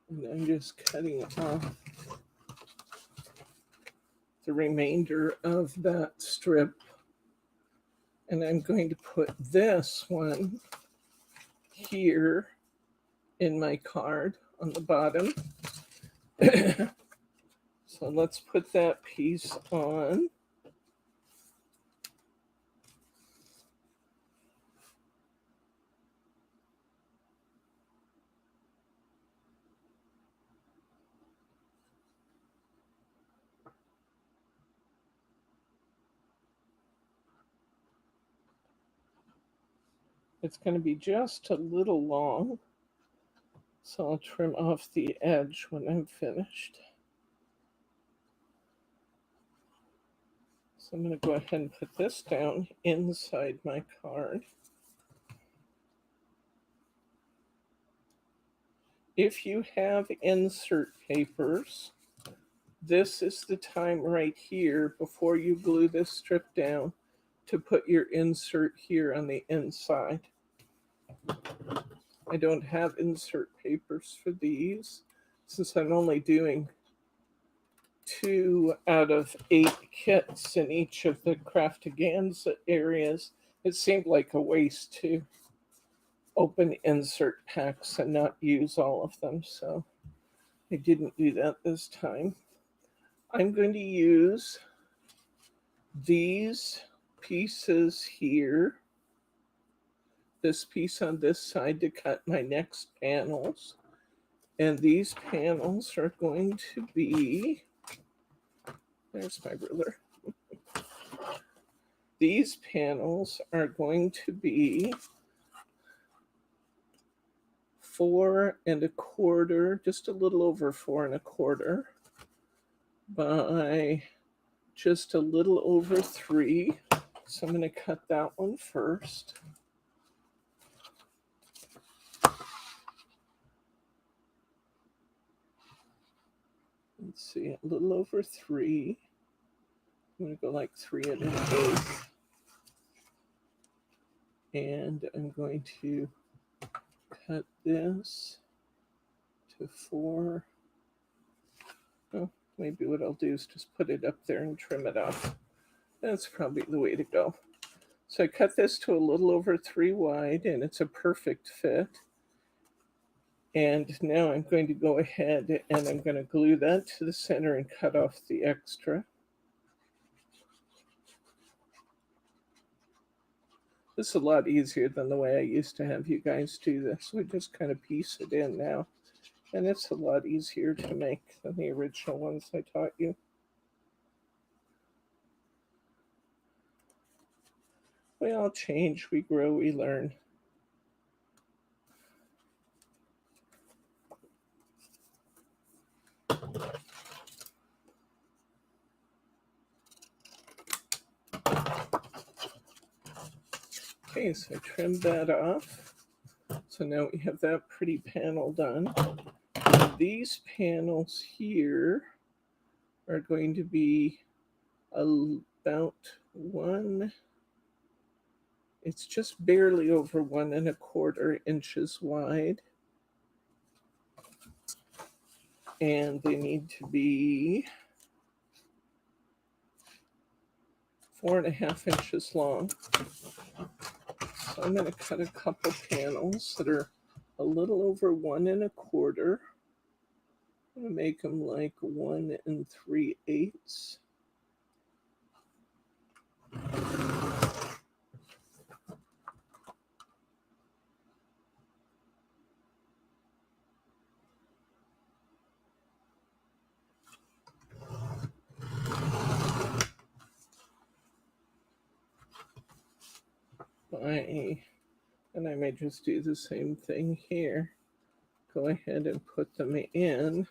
And I'm just cutting off the remainder of that strip. And I'm going to put this one here in my card on the bottom. So let's put that piece on. It's going to be just a little long, so I'll trim off the edge when I'm finished. So I'm going to go ahead and put this down inside my card. If you have insert papers, this is the time right here before you glue this strip down to put your insert here on the inside. I don't have insert papers for these since I'm only doing 2 out of 8 kits in each of the Craftaganza areas. It seemed like a waste to open insert packs and not use all of them, so I didn't do that this time. I'm going to use these pieces here, this piece on this side to cut my next panels. And these panels are going to be, there's my ruler. These panels are going to be 4 1/4, just a little over 4 1/4 by just a little over 3. So I'm going to cut that one first. Let's see, a little over 3. I'm going to go like 3 1/8. And I'm going to cut this to 4. Oh, maybe what I'll do is just put it up there and trim it off. That's probably the way to go. So I cut this to a little over 3 wide, and it's a perfect fit. And now I'm going to go ahead and I'm going to glue that to the center and cut off the extra. This is a lot easier than the way I used to have you guys do this. So I just kind of piece it in now. And it's a lot easier to make than the original ones I taught you. We all change, we grow, we learn. Okay, so I trimmed that off. So now we have that pretty panel done. And these panels here are going to be about 1, it's just barely over 1 1/4 inches wide. And they need to be 4 1/2 inches long. So I'm going to cut a couple panels that are a little over 1 1/4. I'm going to make them like 1 3/8. And I may just do the same thing here. Go ahead and put them in.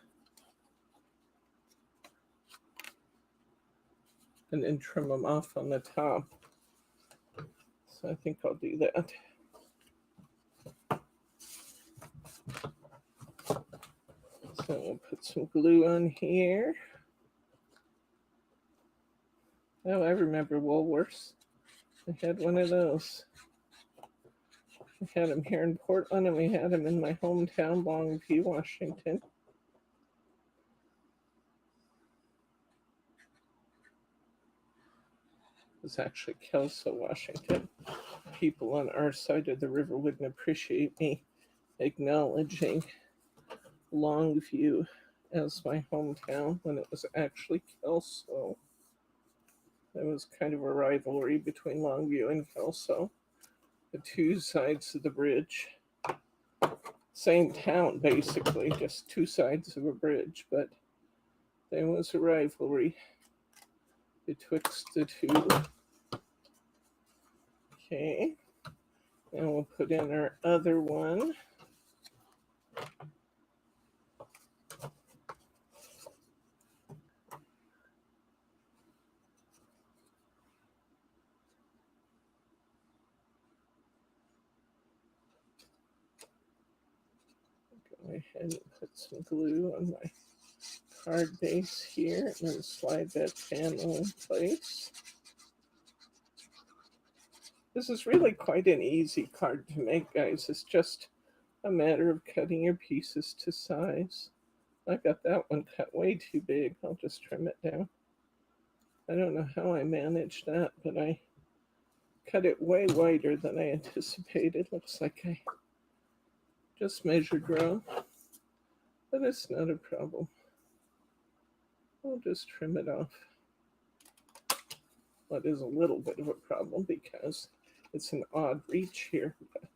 And then trim them off on the top. So I think I'll do that. So we'll put some glue on here. Oh, I remember Woolworths. I had one of those. We had them here in Portland, and we had them in my hometown, Longview, Washington. It was actually Kelso, Washington. People on our side of the river wouldn't appreciate me acknowledging Longview as my hometown when it was actually Kelso. There was kind of a rivalry between Longview and Kelso, the two sides of the bridge. Same town, basically, just two sides of a bridge, but there was a rivalry betwixt the two. Okay, and we'll put in our other one. Go ahead and put some glue on my card base here and then slide that panel in place. This is really quite an easy card to make, guys. It's just a matter of cutting your pieces to size. I got that one cut way too big. I'll just trim it down. I don't know how I managed that, but I cut it way wider than I anticipated. Looks like I just measured wrong, but it's not a problem. I'll just trim it off. Well, it is a little bit of a problem because it's an odd reach here, but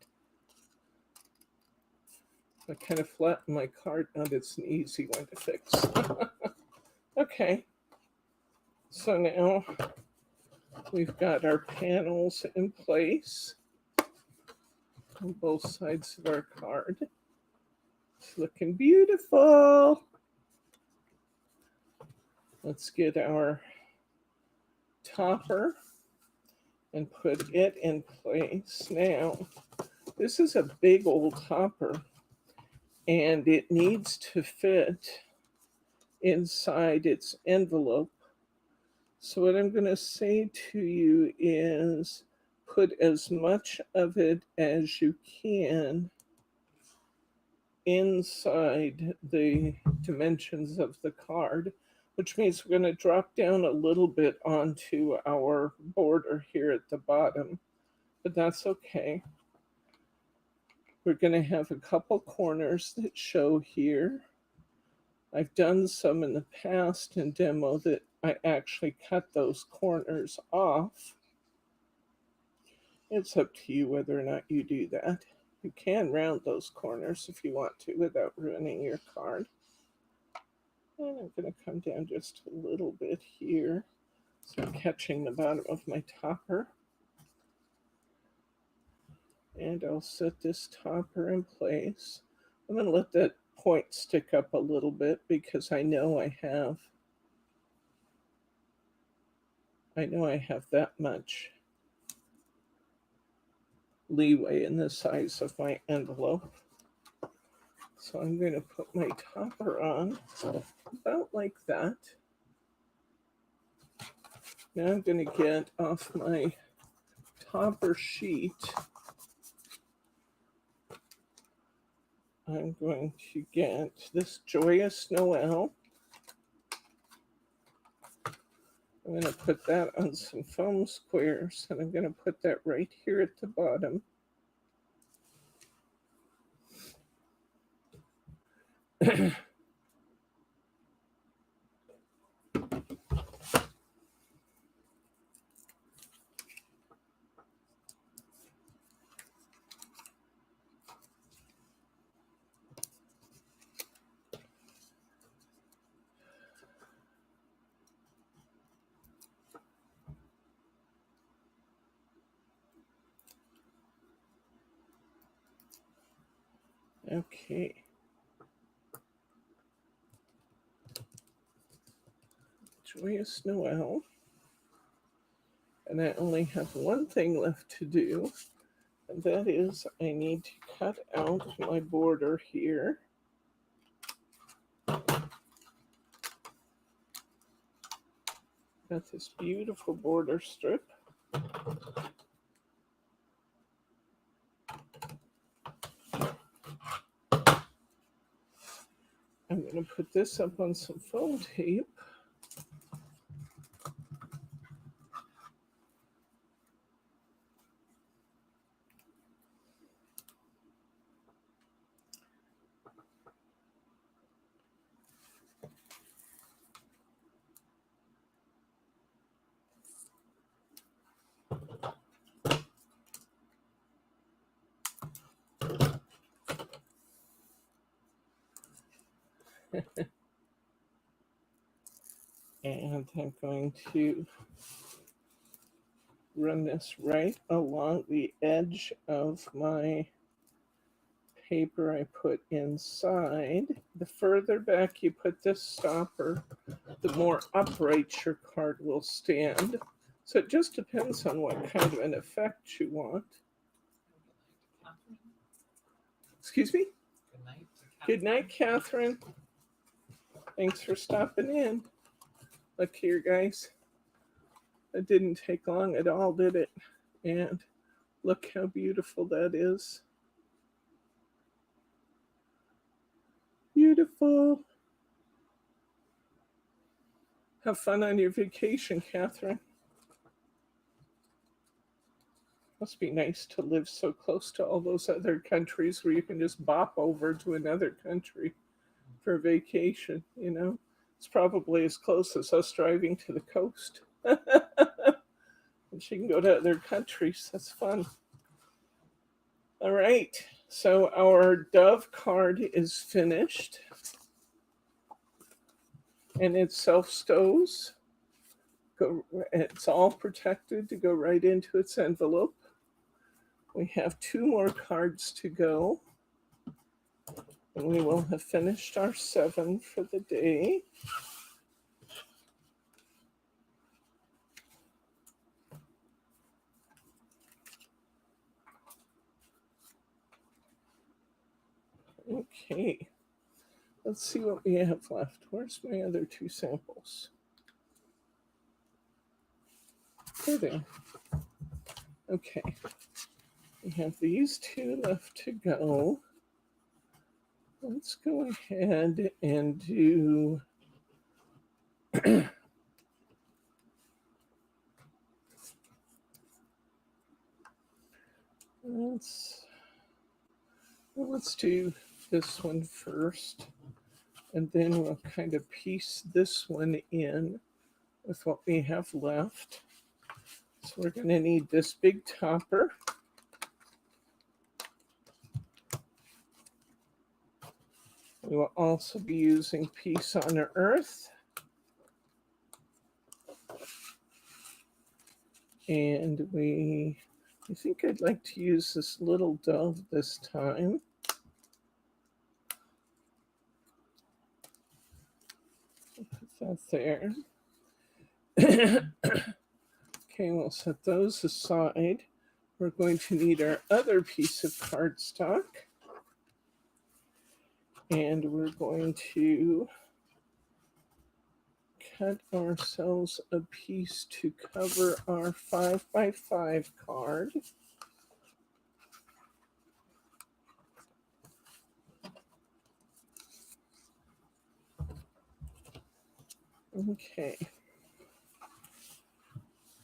I kind of flatten my card out. It's an easy one to fix. Okay, so now we've got our panels in place on both sides of our card. It's looking beautiful. Let's get our topper and put it in place. Now, this is a big old topper, and it needs to fit inside its envelope. So what I'm going to say to you is put as much of it as you can inside the dimensions of the card, which means we're going to drop down a little bit onto our border here at the bottom, but that's okay. We're going to have a couple corners that show here. I've done some in the past in demo that I actually cut those corners off. It's up to you whether or not you do that. You can round those corners if you want to without ruining your card. And I'm going to come down just a little bit here, so I'm catching the bottom of my topper. And I'll set this topper in place. I'm going to let that point stick up a little bit because I know I have that much leeway in the size of my envelope. So I'm going to put my topper on about like that. Now I'm going to get off my topper sheet. I'm going to get this Joyous Noel. I'm going to put that on some foam squares, and I'm going to put that right here at the bottom. Okay. Joyous Noel. And I only have one thing left to do, and that is I need to cut out my border here. Got this beautiful border strip. I'm going to put this up on some foam tape. And I'm going to run this right along the edge of my paper I put inside. The further back you put this stopper, the more upright your card will stand. So it just depends on what kind of an effect you want. Excuse me? Good night. Good night, Catherine. Thanks for stopping in. Look here, guys. It didn't take long at all, did it? And look how beautiful that is. Beautiful. Have fun on your vacation, Catherine. Must be nice to live so close to all those other countries where you can just bop over to another country for vacation, you know? It's probably as close as us driving to the coast. And she can go to other countries. That's fun. All right. So our dove card is finished. And it self-stows. It's all protected to go right into its envelope. We have 2 more cards to go. And we will have finished our 7 for the day. Okay. Let's see what we have left. Where's my other 2 samples? There. Okay. We have these 2 left to go. Let's go ahead and do let's do this one first, and then we'll kind of piece this one in with what we have left. So we're going to need this big topper. We will also be using Peace on Earth. And I think I'd like to use this little dove this time. Put that there. Okay, we'll set those aside. We're going to need our other piece of cardstock. And we're going to cut ourselves a piece to cover our 5x5 card. Okay.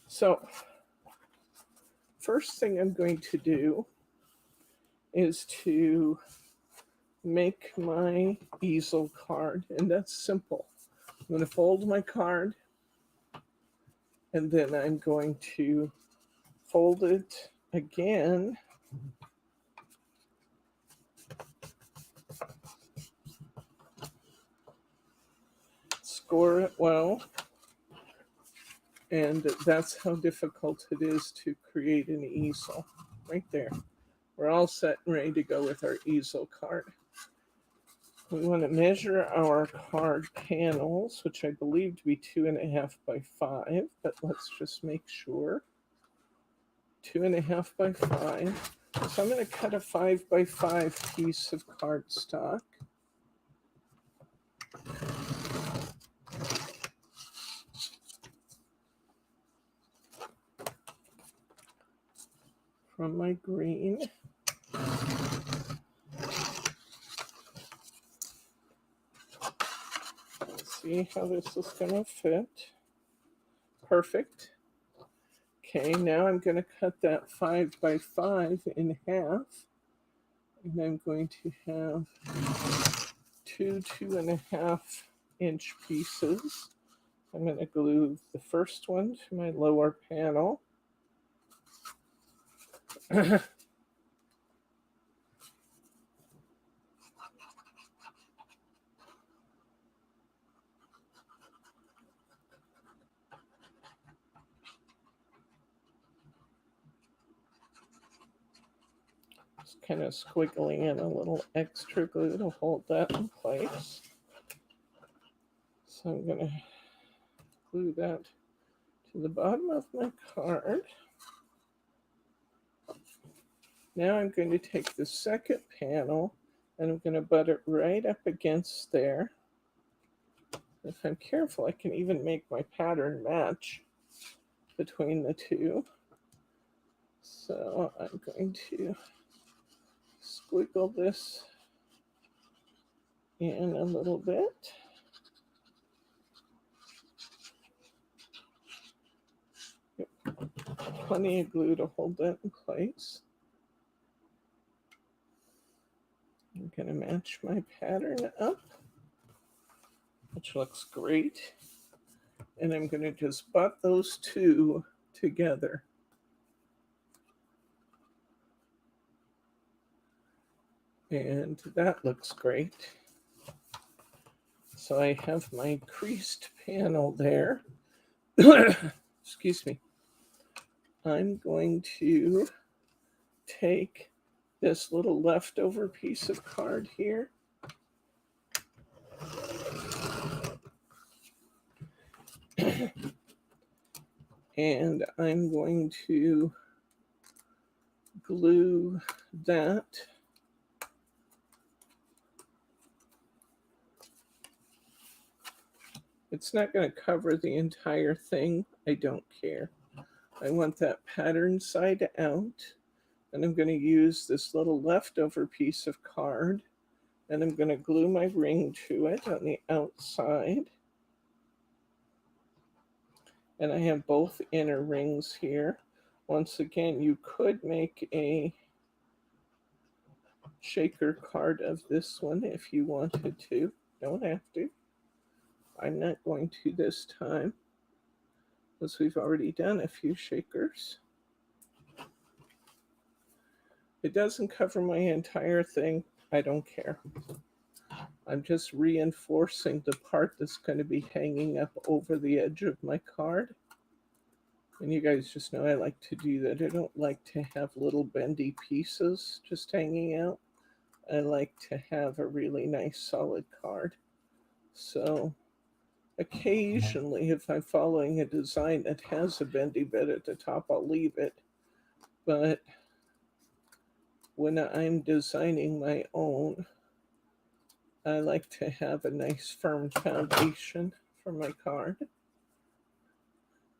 So, first thing I'm going to do is to make my easel card, and that's simple. I'm going to fold my card, and then I'm going to fold it again. Score it well. And that's how difficult it is to create an easel. Right there. We're all set and ready to go with our easel card. We want to measure our card panels, which I believe to be 2.5 by 5, but let's just make sure. 2.5 by 5. So I'm going to cut a 5 by 5 piece of cardstock. from my green. Let's see how this is going to fit. Perfect. Okay, now I'm going to cut that 5 by 5 in half. And I'm going to have two 2.5 inch pieces. I'm going to glue the first one to my lower panel. Just kind of squiggling in a little extra glue to hold that in place. So I'm going to glue that to the bottom of my card. Now I'm going to take the second panel and I'm going to butt it right up against there. If I'm careful, I can even make my pattern match between the two. So I'm going to squiggle this in a little bit. Yep. Plenty of glue to hold that in place. I'm going to match my pattern up, which looks great. And I'm going to just butt those two together. And that looks great. So I have my creased panel there. Excuse me. I'm going to take this little leftover piece of card here. And I'm going to glue that It's not going to cover the entire thing. I don't care. I want that pattern side out. And I'm going to use this little leftover piece of card. And I'm going to glue my ring to it on the outside. And I have both inner rings here. Once again, you could make a shaker card of this one if you wanted to. Don't have to. I'm not going to this time, because we've already done a few shakers. It doesn't cover my entire thing. I don't care. I'm just reinforcing the part that's going to be hanging up over the edge of my card. And you guys just know I like to do that. I don't like to have little bendy pieces just hanging out. I like to have a really nice solid card. So occasionally, if I'm following a design that has a bendy bit at the top, I'll leave it. But when I'm designing my own, I like to have a nice firm foundation for my card.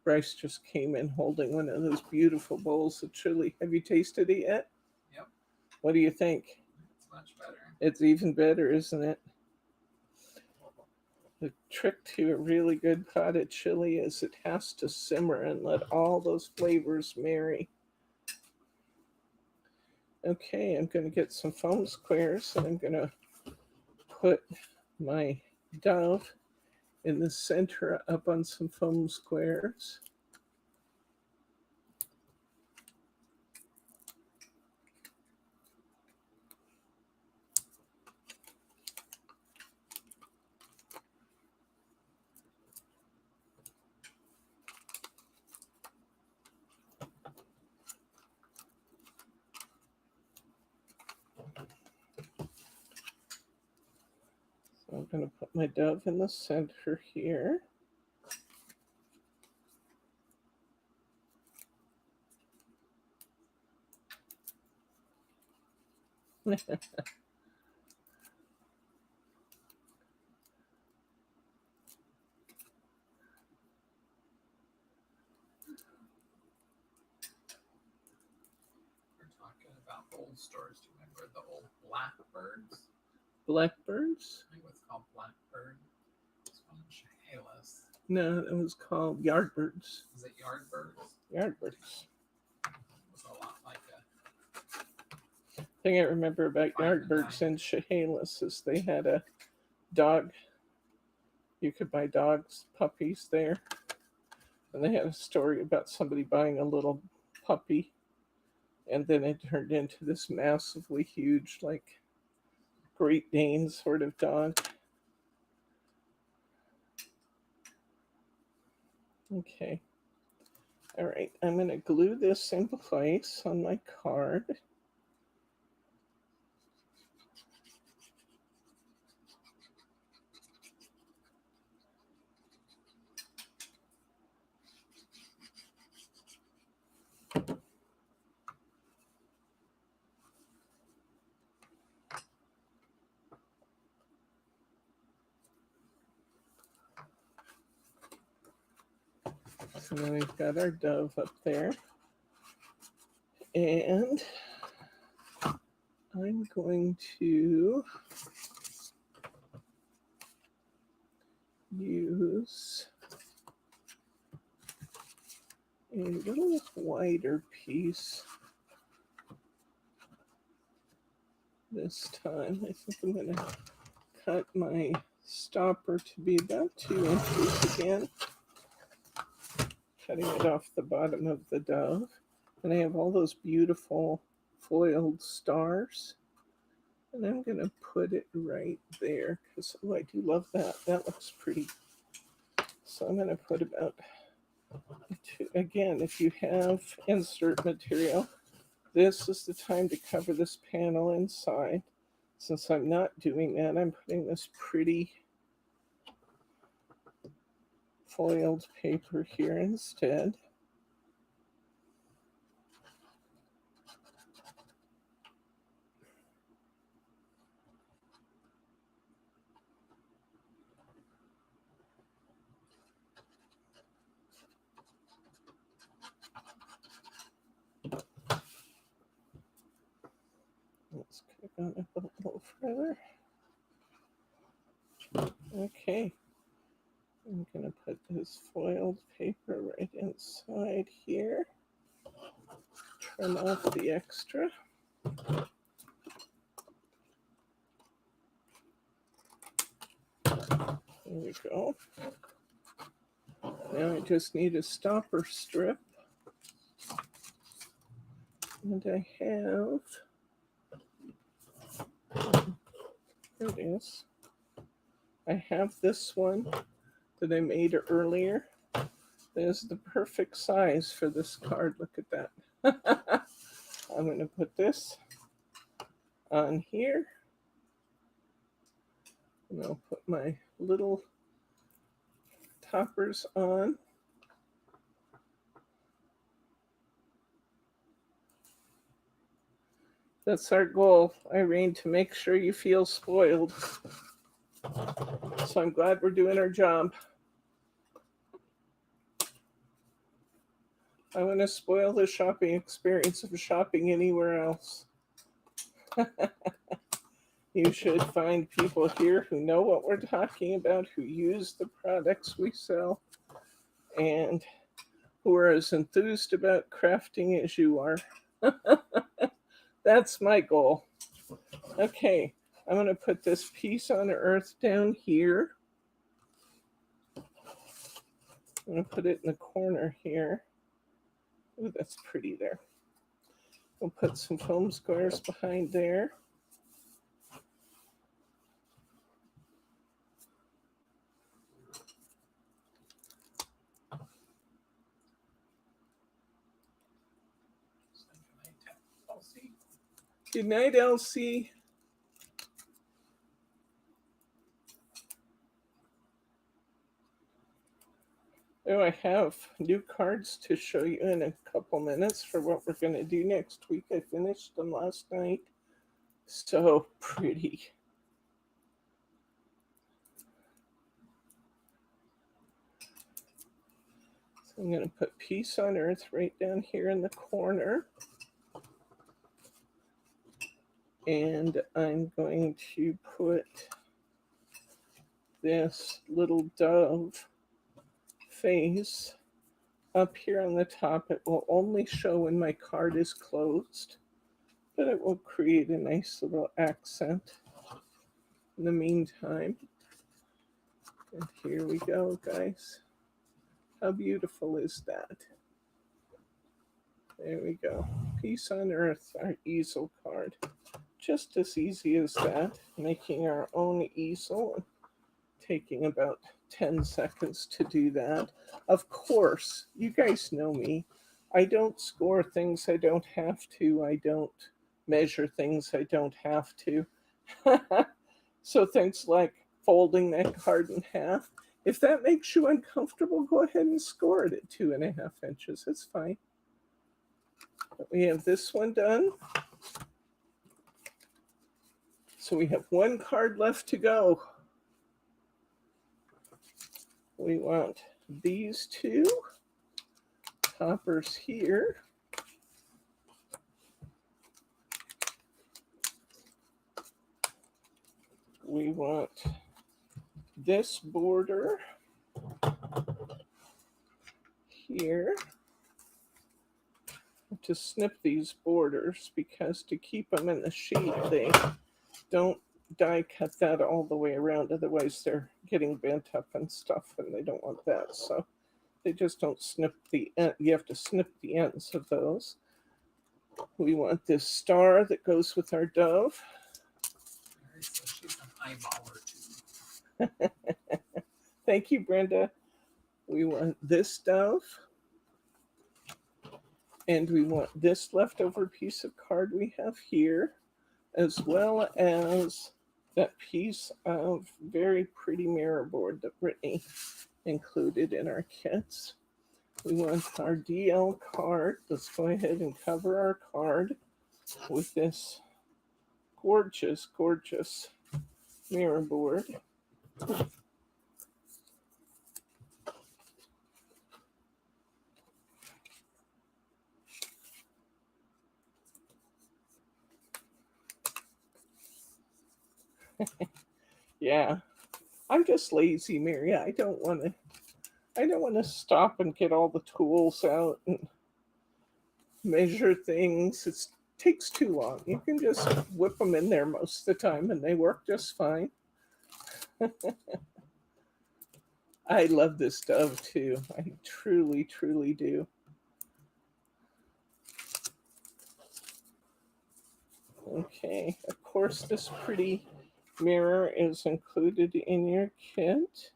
Bryce just came in holding one of those beautiful bowls of chili. Have you tasted it yet? Yep. What do you think? It's much better. It's even better, isn't it? The trick to a really good potted chili is it has to simmer and let all those flavors marry. Okay, I'm going to get some foam squares and I'm going to put my dove in the center up on some foam squares. So I'm going to put my dove in the center here. about the old stores. Do you remember the old Blackbirds? Blackbirds? I think it was called Blackbird. It's one in Chehalis. No, it was called Yardbirds. Is it Yardbirds? Yardbirds. It was a lot like a Thing I remember about Fine Yardbirds and in Chehalis is they had a dog. You could buy dogs, puppies there. And they had a story about somebody buying a little puppy, and then it turned into this massively huge, like, Great Dane sort of dog. Okay. All right, I'm going to glue this in place on my card. So now we've got our dove up there. And I'm going to use a little wider piece this time. I think I'm going to cut my stopper to be about 2 inches again. Cutting it off the bottom of the dove. And I have all those beautiful foiled stars. And I'm going to put it right there because I do love that. That looks pretty. So I'm going to put about 2. Again, if you have insert material, this is the time to cover this panel inside. Since I'm not doing that, I'm putting this pretty foiled paper here instead. Let's click on it a little further. Okay. I'm going to put this foiled paper right inside here. Trim off the extra. There we go. Now I just need a stopper strip. And I have, there it is. I have this one that I made earlier. That is the perfect size for this card. Look at that. I'm going to put this on here. And I'll put my little toppers on. That's our goal, Irene, to make sure you feel spoiled. So I'm glad we're doing our job. I want to spoil the shopping experience of shopping anywhere else. You should find people here who know what we're talking about, who use the products we sell, and who are as enthused about crafting as you are. That's my goal. Okay, I'm going to put this piece on earth down here. I'm going to put it in the corner here. Ooh, that's pretty there. We'll put some foam squares behind there. Good night, Elsie. Oh, I have new cards to show you in a couple minutes for what we're going to do next week. I finished them last night. So pretty. So I'm going to put Peace on Earth right down here in the corner. And I'm going to put this little dove face up here on the top. It will only show when my card is closed, but it will create a nice little accent in the meantime. And here we go, guys. How beautiful is that? There we go. Peace on Earth, our easel card. Just as easy as that, making our own easel, taking about 10 seconds to do that. Of course, you guys know me. I don't score things I don't have to. I don't measure things I don't have to. So things like folding that card in half. If that makes you uncomfortable, go ahead and score it at 2.5 inches. It's fine. But we have this one done. So we have one card left to go. We want these two toppers here. We want this border here. To snip these borders, because to keep them in the sheet, they don't die cut that all the way around, otherwise they're getting bent up and stuff, and they don't want that. So they just don't snip the end. You have to snip the ends of those. We want this star that goes with our dove. So she's an eyeballer too. Thank you, Brenda. We want this dove. And we want this leftover piece of card we have here, as well as that piece of very pretty mirror board that Brittany included in our kits. We want our DL card. Let's go ahead and cover our card with this gorgeous, gorgeous mirror board. Yeah, I'm just lazy, Mary. I don't want to stop and get all the tools out and measure things. It takes too long. You can just whip them in there most of the time and they work just fine. I love this dove too. I truly, truly do. Okay, of course, this pretty mirror is included in your kit,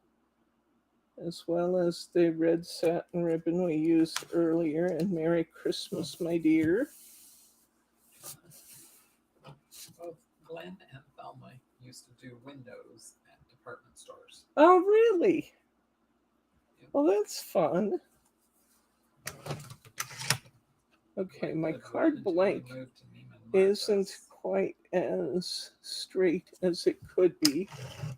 as well as the red satin ribbon we used earlier. And Merry Christmas, my dear. Both Glenn and Thelma used to do windows at department stores. Oh, really? Yep. Well, that's fun. Okay, my card blank isn't quite as straight as it could be.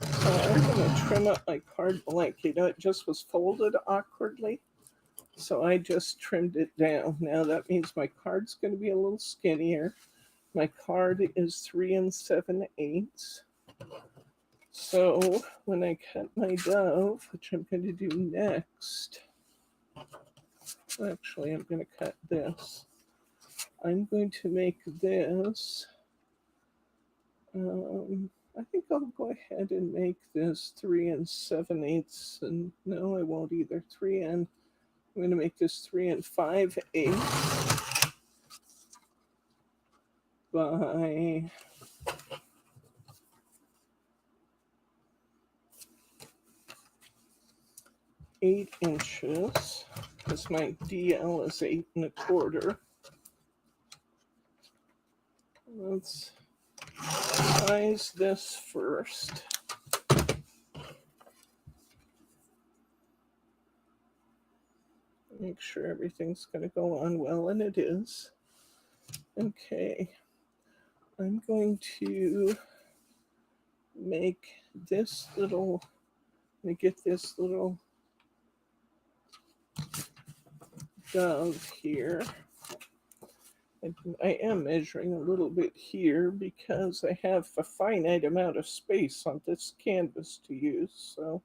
So I'm going to trim up my card blank. You know, it just was folded awkwardly. So I just trimmed it down. Now that means my card's going to be a little skinnier. My card is 3 7/8. So when I cut my dove, which I'm going to do next, actually I'm going to cut this. I'm going to make this, I think I'll go ahead and make this 3 7/8, and no, I won't either. I'm going to make this 3 5/8 by 8 inches, because my DL is 8 1/4. Let's size this first. Make sure everything's going to go on well, and it is. Okay, I'm going to make this little, let me get this little dove here. And I am measuring a little bit here because I have a finite amount of space on this canvas to use. So,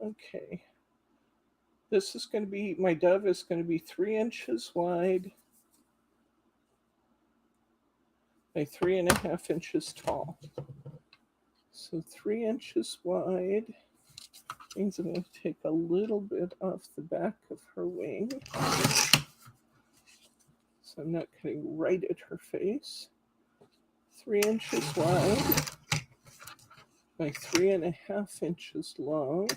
okay. This is going to be, my dove is going to be 3 inches wide by 3.5 inches tall. So 3 inches wide means I'm going to take a little bit off the back of her wing. So I'm not cutting right at her face. 3 inches wide by 3.5 inches long.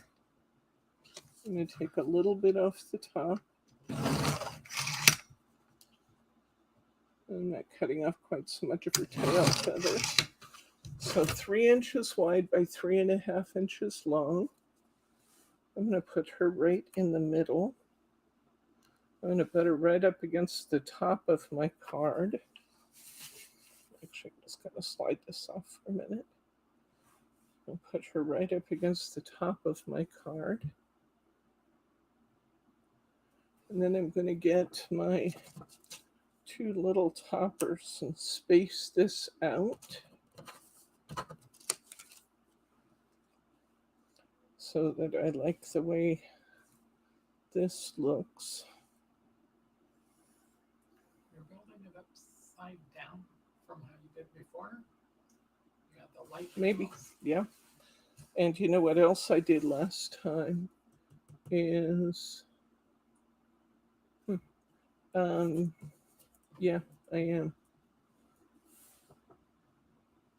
I'm going to take a little bit off the top. I'm not cutting off quite so much of her tail feathers. So 3 inches wide by 3.5 inches long. I'm going to put her right in the middle. I'm going to put her right up against the top of my card. Actually, I'm just going to slide this off for a minute. I'll put her right up against the top of my card. And then I'm going to get my 2 little toppers and space this out so that I like the way this looks. You're building it upside down from how you did before? You got the light. Maybe, balls. yeah. And you know what else I did last time is, yeah, I am.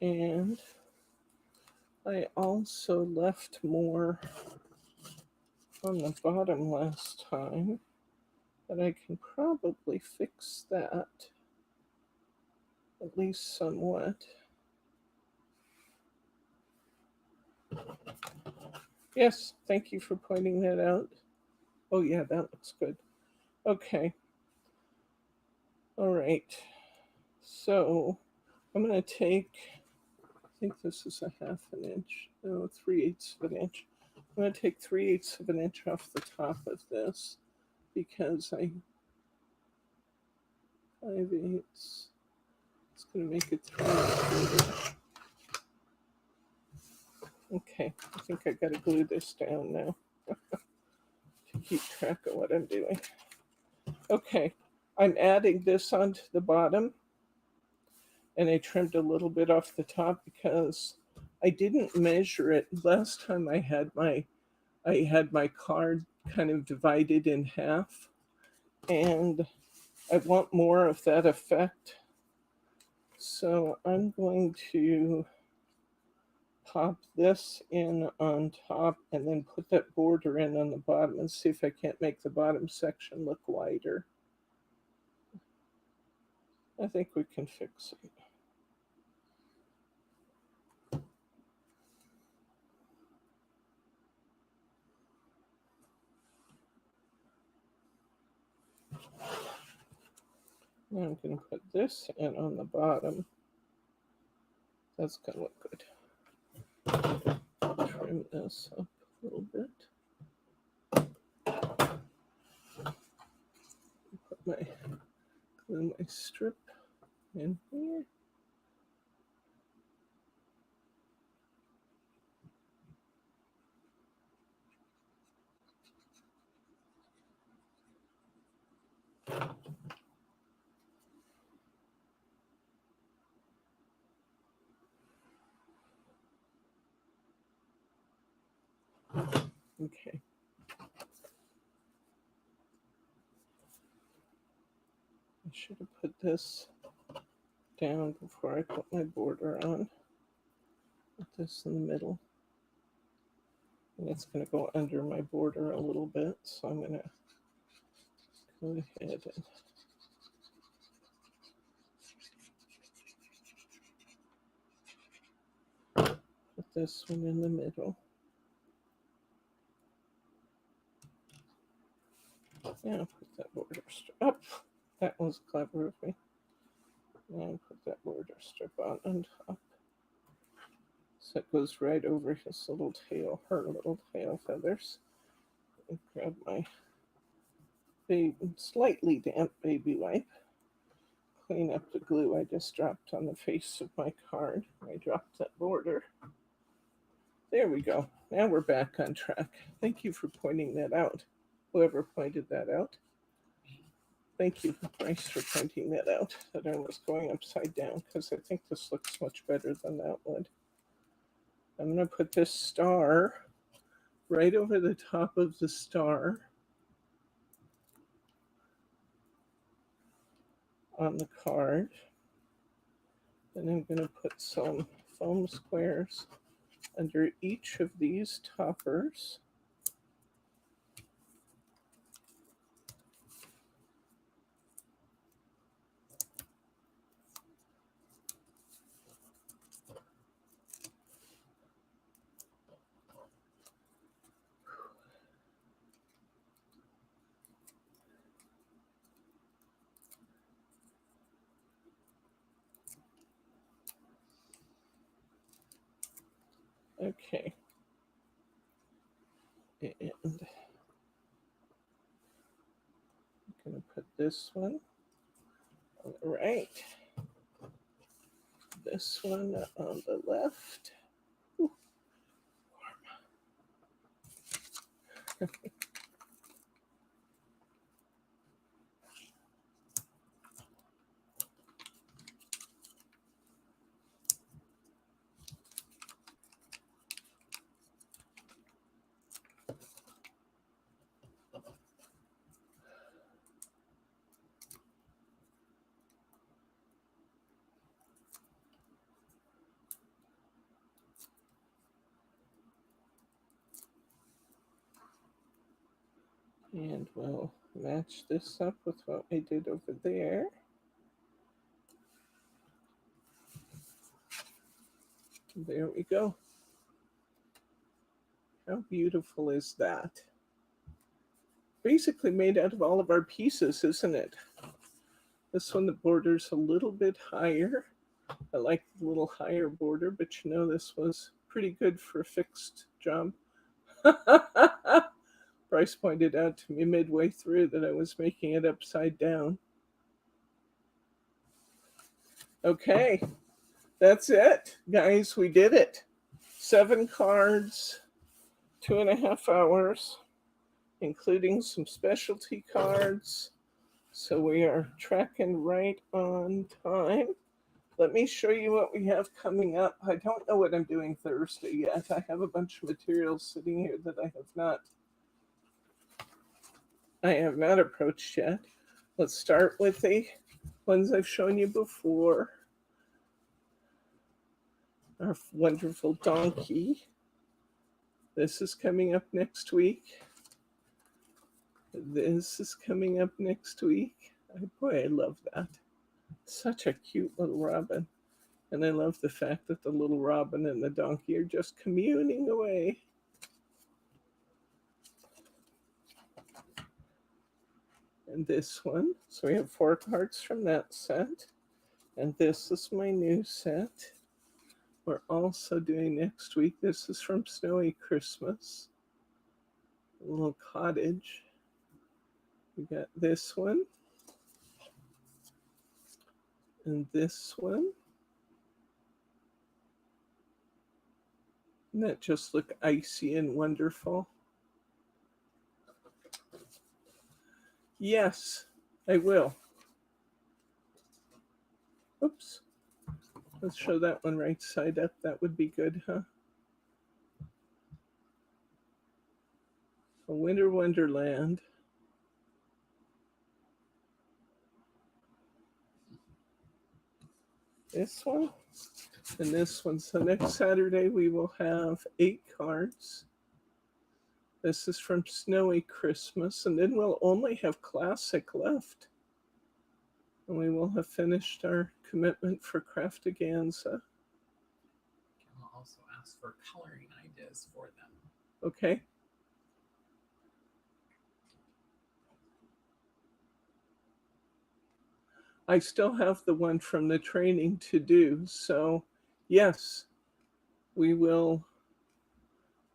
And I also left more on the bottom last time, but I can probably fix that, at least somewhat. Yes, thank you for pointing that out. Oh yeah, that looks good. Okay. All right. So I'm going to take, I think this is a 1/2 inch, no, 3/8 of an inch. I'm going to take 3/8 of an inch off the top of this because 5/8, it's going to make it 3 1/4. Okay, I think I got to glue this down now to keep track of what I'm doing. Okay, I'm adding this onto the bottom, and I trimmed a little bit off the top because I didn't measure it. Last time I had my card kind of divided in half, and I want more of that effect. So I'm going to pop this in on top and then put that border in on the bottom and see if I can't make the bottom section look wider. I think we can fix it. Now I'm going to put this in on the bottom. That's going to look good. Trim this up a little bit. Glue my strip in here. Okay. I should have put this down before I put my border on. Put this in the middle. And it's going to go under my border a little bit, so I'm going to go ahead and put this one in the middle. Now put that border strip up. That was clever of me. Now put that border strip on top. So it goes right over his little tail, her little tail feathers. And grab my slightly damp baby wipe. Clean up the glue I just dropped on the face of my card. I dropped that border. There we go. Now we're back on track. Thank you for pointing that out. Whoever pointed that out. Thank you, Bryce, for pointing that out, that I was going upside down, because I think this looks much better than that would. I'm going to put this star right over the top of the star on the card. And I'm going to put some foam squares under each of these toppers. Okay. And I'm going to put this one on the right, this one on the left. Ooh, warm. And we'll match this up with what I did over there. There we go. How beautiful is that? Basically made out of all of our pieces, isn't it? This one, the border's a little bit higher. I like the little higher border, but you know, this was pretty good for a fixed job. Bryce pointed out to me midway through that I was making it upside down. Okay, that's it, guys. We did it. 7 cards, 2.5 hours, including some specialty cards. So we are tracking right on time. Let me show you what we have coming up. I don't know what I'm doing Thursday yet. I have a bunch of materials sitting here that I have not approached yet. Let's start with the ones I've shown you before. Our wonderful donkey. This is coming up next week. This is coming up next week. Boy, I love that. Such a cute little robin. And I love the fact that the little robin and the donkey are just communing away. And this one. So we have 4 cards from that set. And this is my new set. We're also doing next week. This is from Snowy Christmas. A little cottage. We got this one. And this one. Doesn't that just look icy and wonderful? Yes, I will. Oops. Let's show that one right side up. That would be good, huh? A Winter Wonderland. This one and this one. So next Saturday we will have 8 cards. This is from Snowy Christmas, and then we'll only have Classic left. And we will have finished our commitment for Craftaganza. I'll also ask for coloring ideas for them. Okay. I still have the one from the training to do. So, yes, we will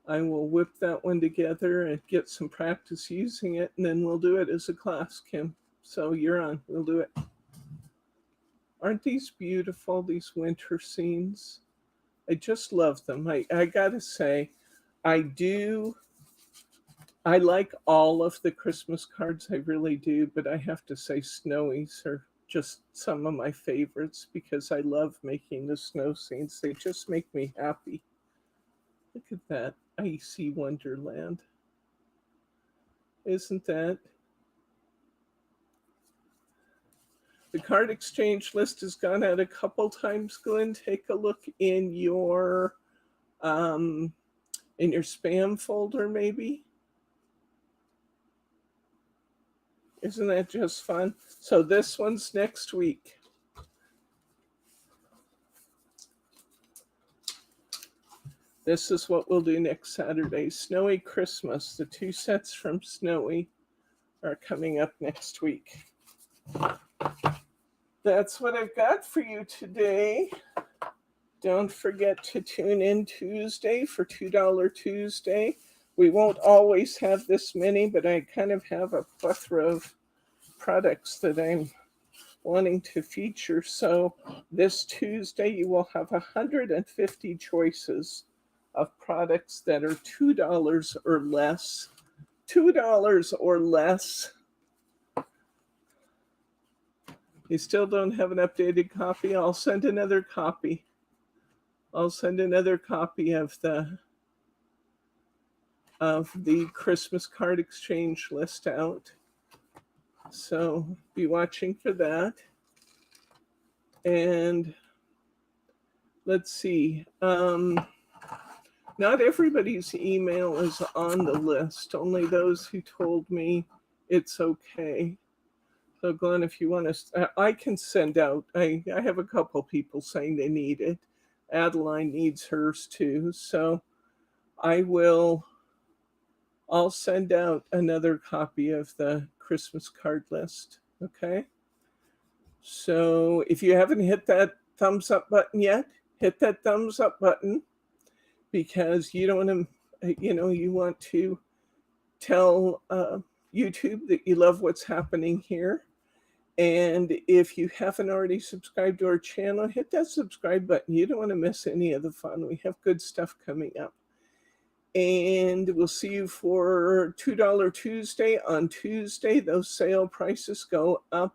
I will whip that one together and get some practice using it, and then we'll do it as a class, Kim. So you're on. We'll do it. Aren't these beautiful, these winter scenes? I just love them. I gotta say, I do. I like all of the Christmas cards, I really do, but I have to say, snowies are just some of my favorites because I love making the snow scenes. They just make me happy. Look at that icy wonderland. Isn't that? The card exchange list has gone out a couple times, Glenn. Take a look um, in your spam folder, maybe. Isn't that just fun? So this one's next week. This is what we'll do next Saturday. Snowy Christmas. The 2 sets from Snowy are coming up next week. That's what I've got for you today. Don't forget to tune in Tuesday for $2 Tuesday. We won't always have this many, but I kind of have a plethora of products that I'm wanting to feature. So this Tuesday, you will have 150 choices of products that are $2 or less. $2 or less. You still don't have an updated copy? I'll send another copy. I'll send another copy of the Christmas card exchange list out. So be watching for that. And let's see. Not everybody's email is on the list, only those who told me it's okay. So Glenn, if you want to, I can send out, I have a couple people saying they need it. Adeline needs hers too. So I'll send out another copy of the Christmas card list. Okay. So if you haven't hit that thumbs up button yet, hit that thumbs up button because you don't want to, you want to tell YouTube that you love what's happening here. And if you haven't already subscribed to our channel, hit that subscribe button. You don't want to miss any of the fun. We have good stuff coming up. And we'll see you for $2 Tuesday. On Tuesday, those sale prices go up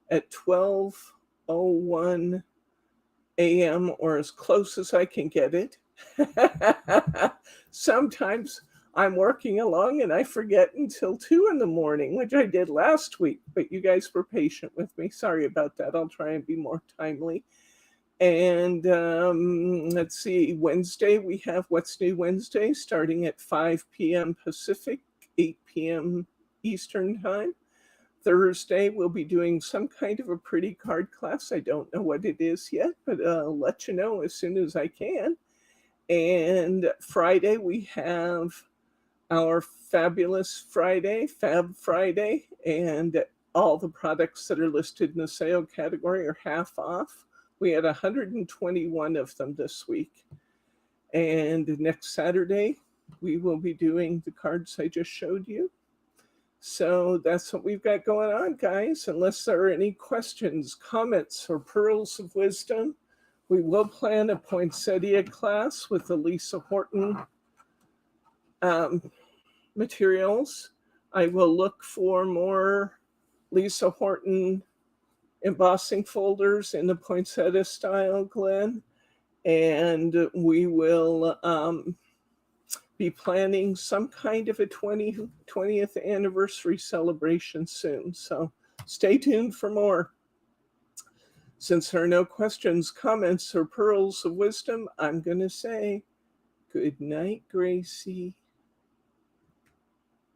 at 12:01 a.m. or as close as I can get it. Sometimes I'm working along and I forget until 2 in the morning, which I did last week, but you guys were patient with me. Sorry about that. I'll try and be more timely. And let's see, Wednesday, we have What's New Wednesday starting at 5 p.m. Pacific, 8 p.m. Eastern Time. Thursday, we'll be doing some kind of a pretty card class. I don't know what it is yet, but I'll let you know as soon as I can. And Friday, we have our Fabulous Friday, Fab Friday, and all the products that are listed in the sale category are half off. We had 121 of them this week. And next Saturday, we will be doing the cards I just showed you. So that's what we've got going on, guys. Unless there are any questions, comments, or pearls of wisdom, we will plan a poinsettia class with the Lisa Horton materials. I will look for more Lisa Horton embossing folders in the poinsettia style, Glenn. And we will be planning some kind of a 20th anniversary celebration soon. So stay tuned for more. Since there are no questions, comments, or pearls of wisdom, I'm going to say good night, Gracie.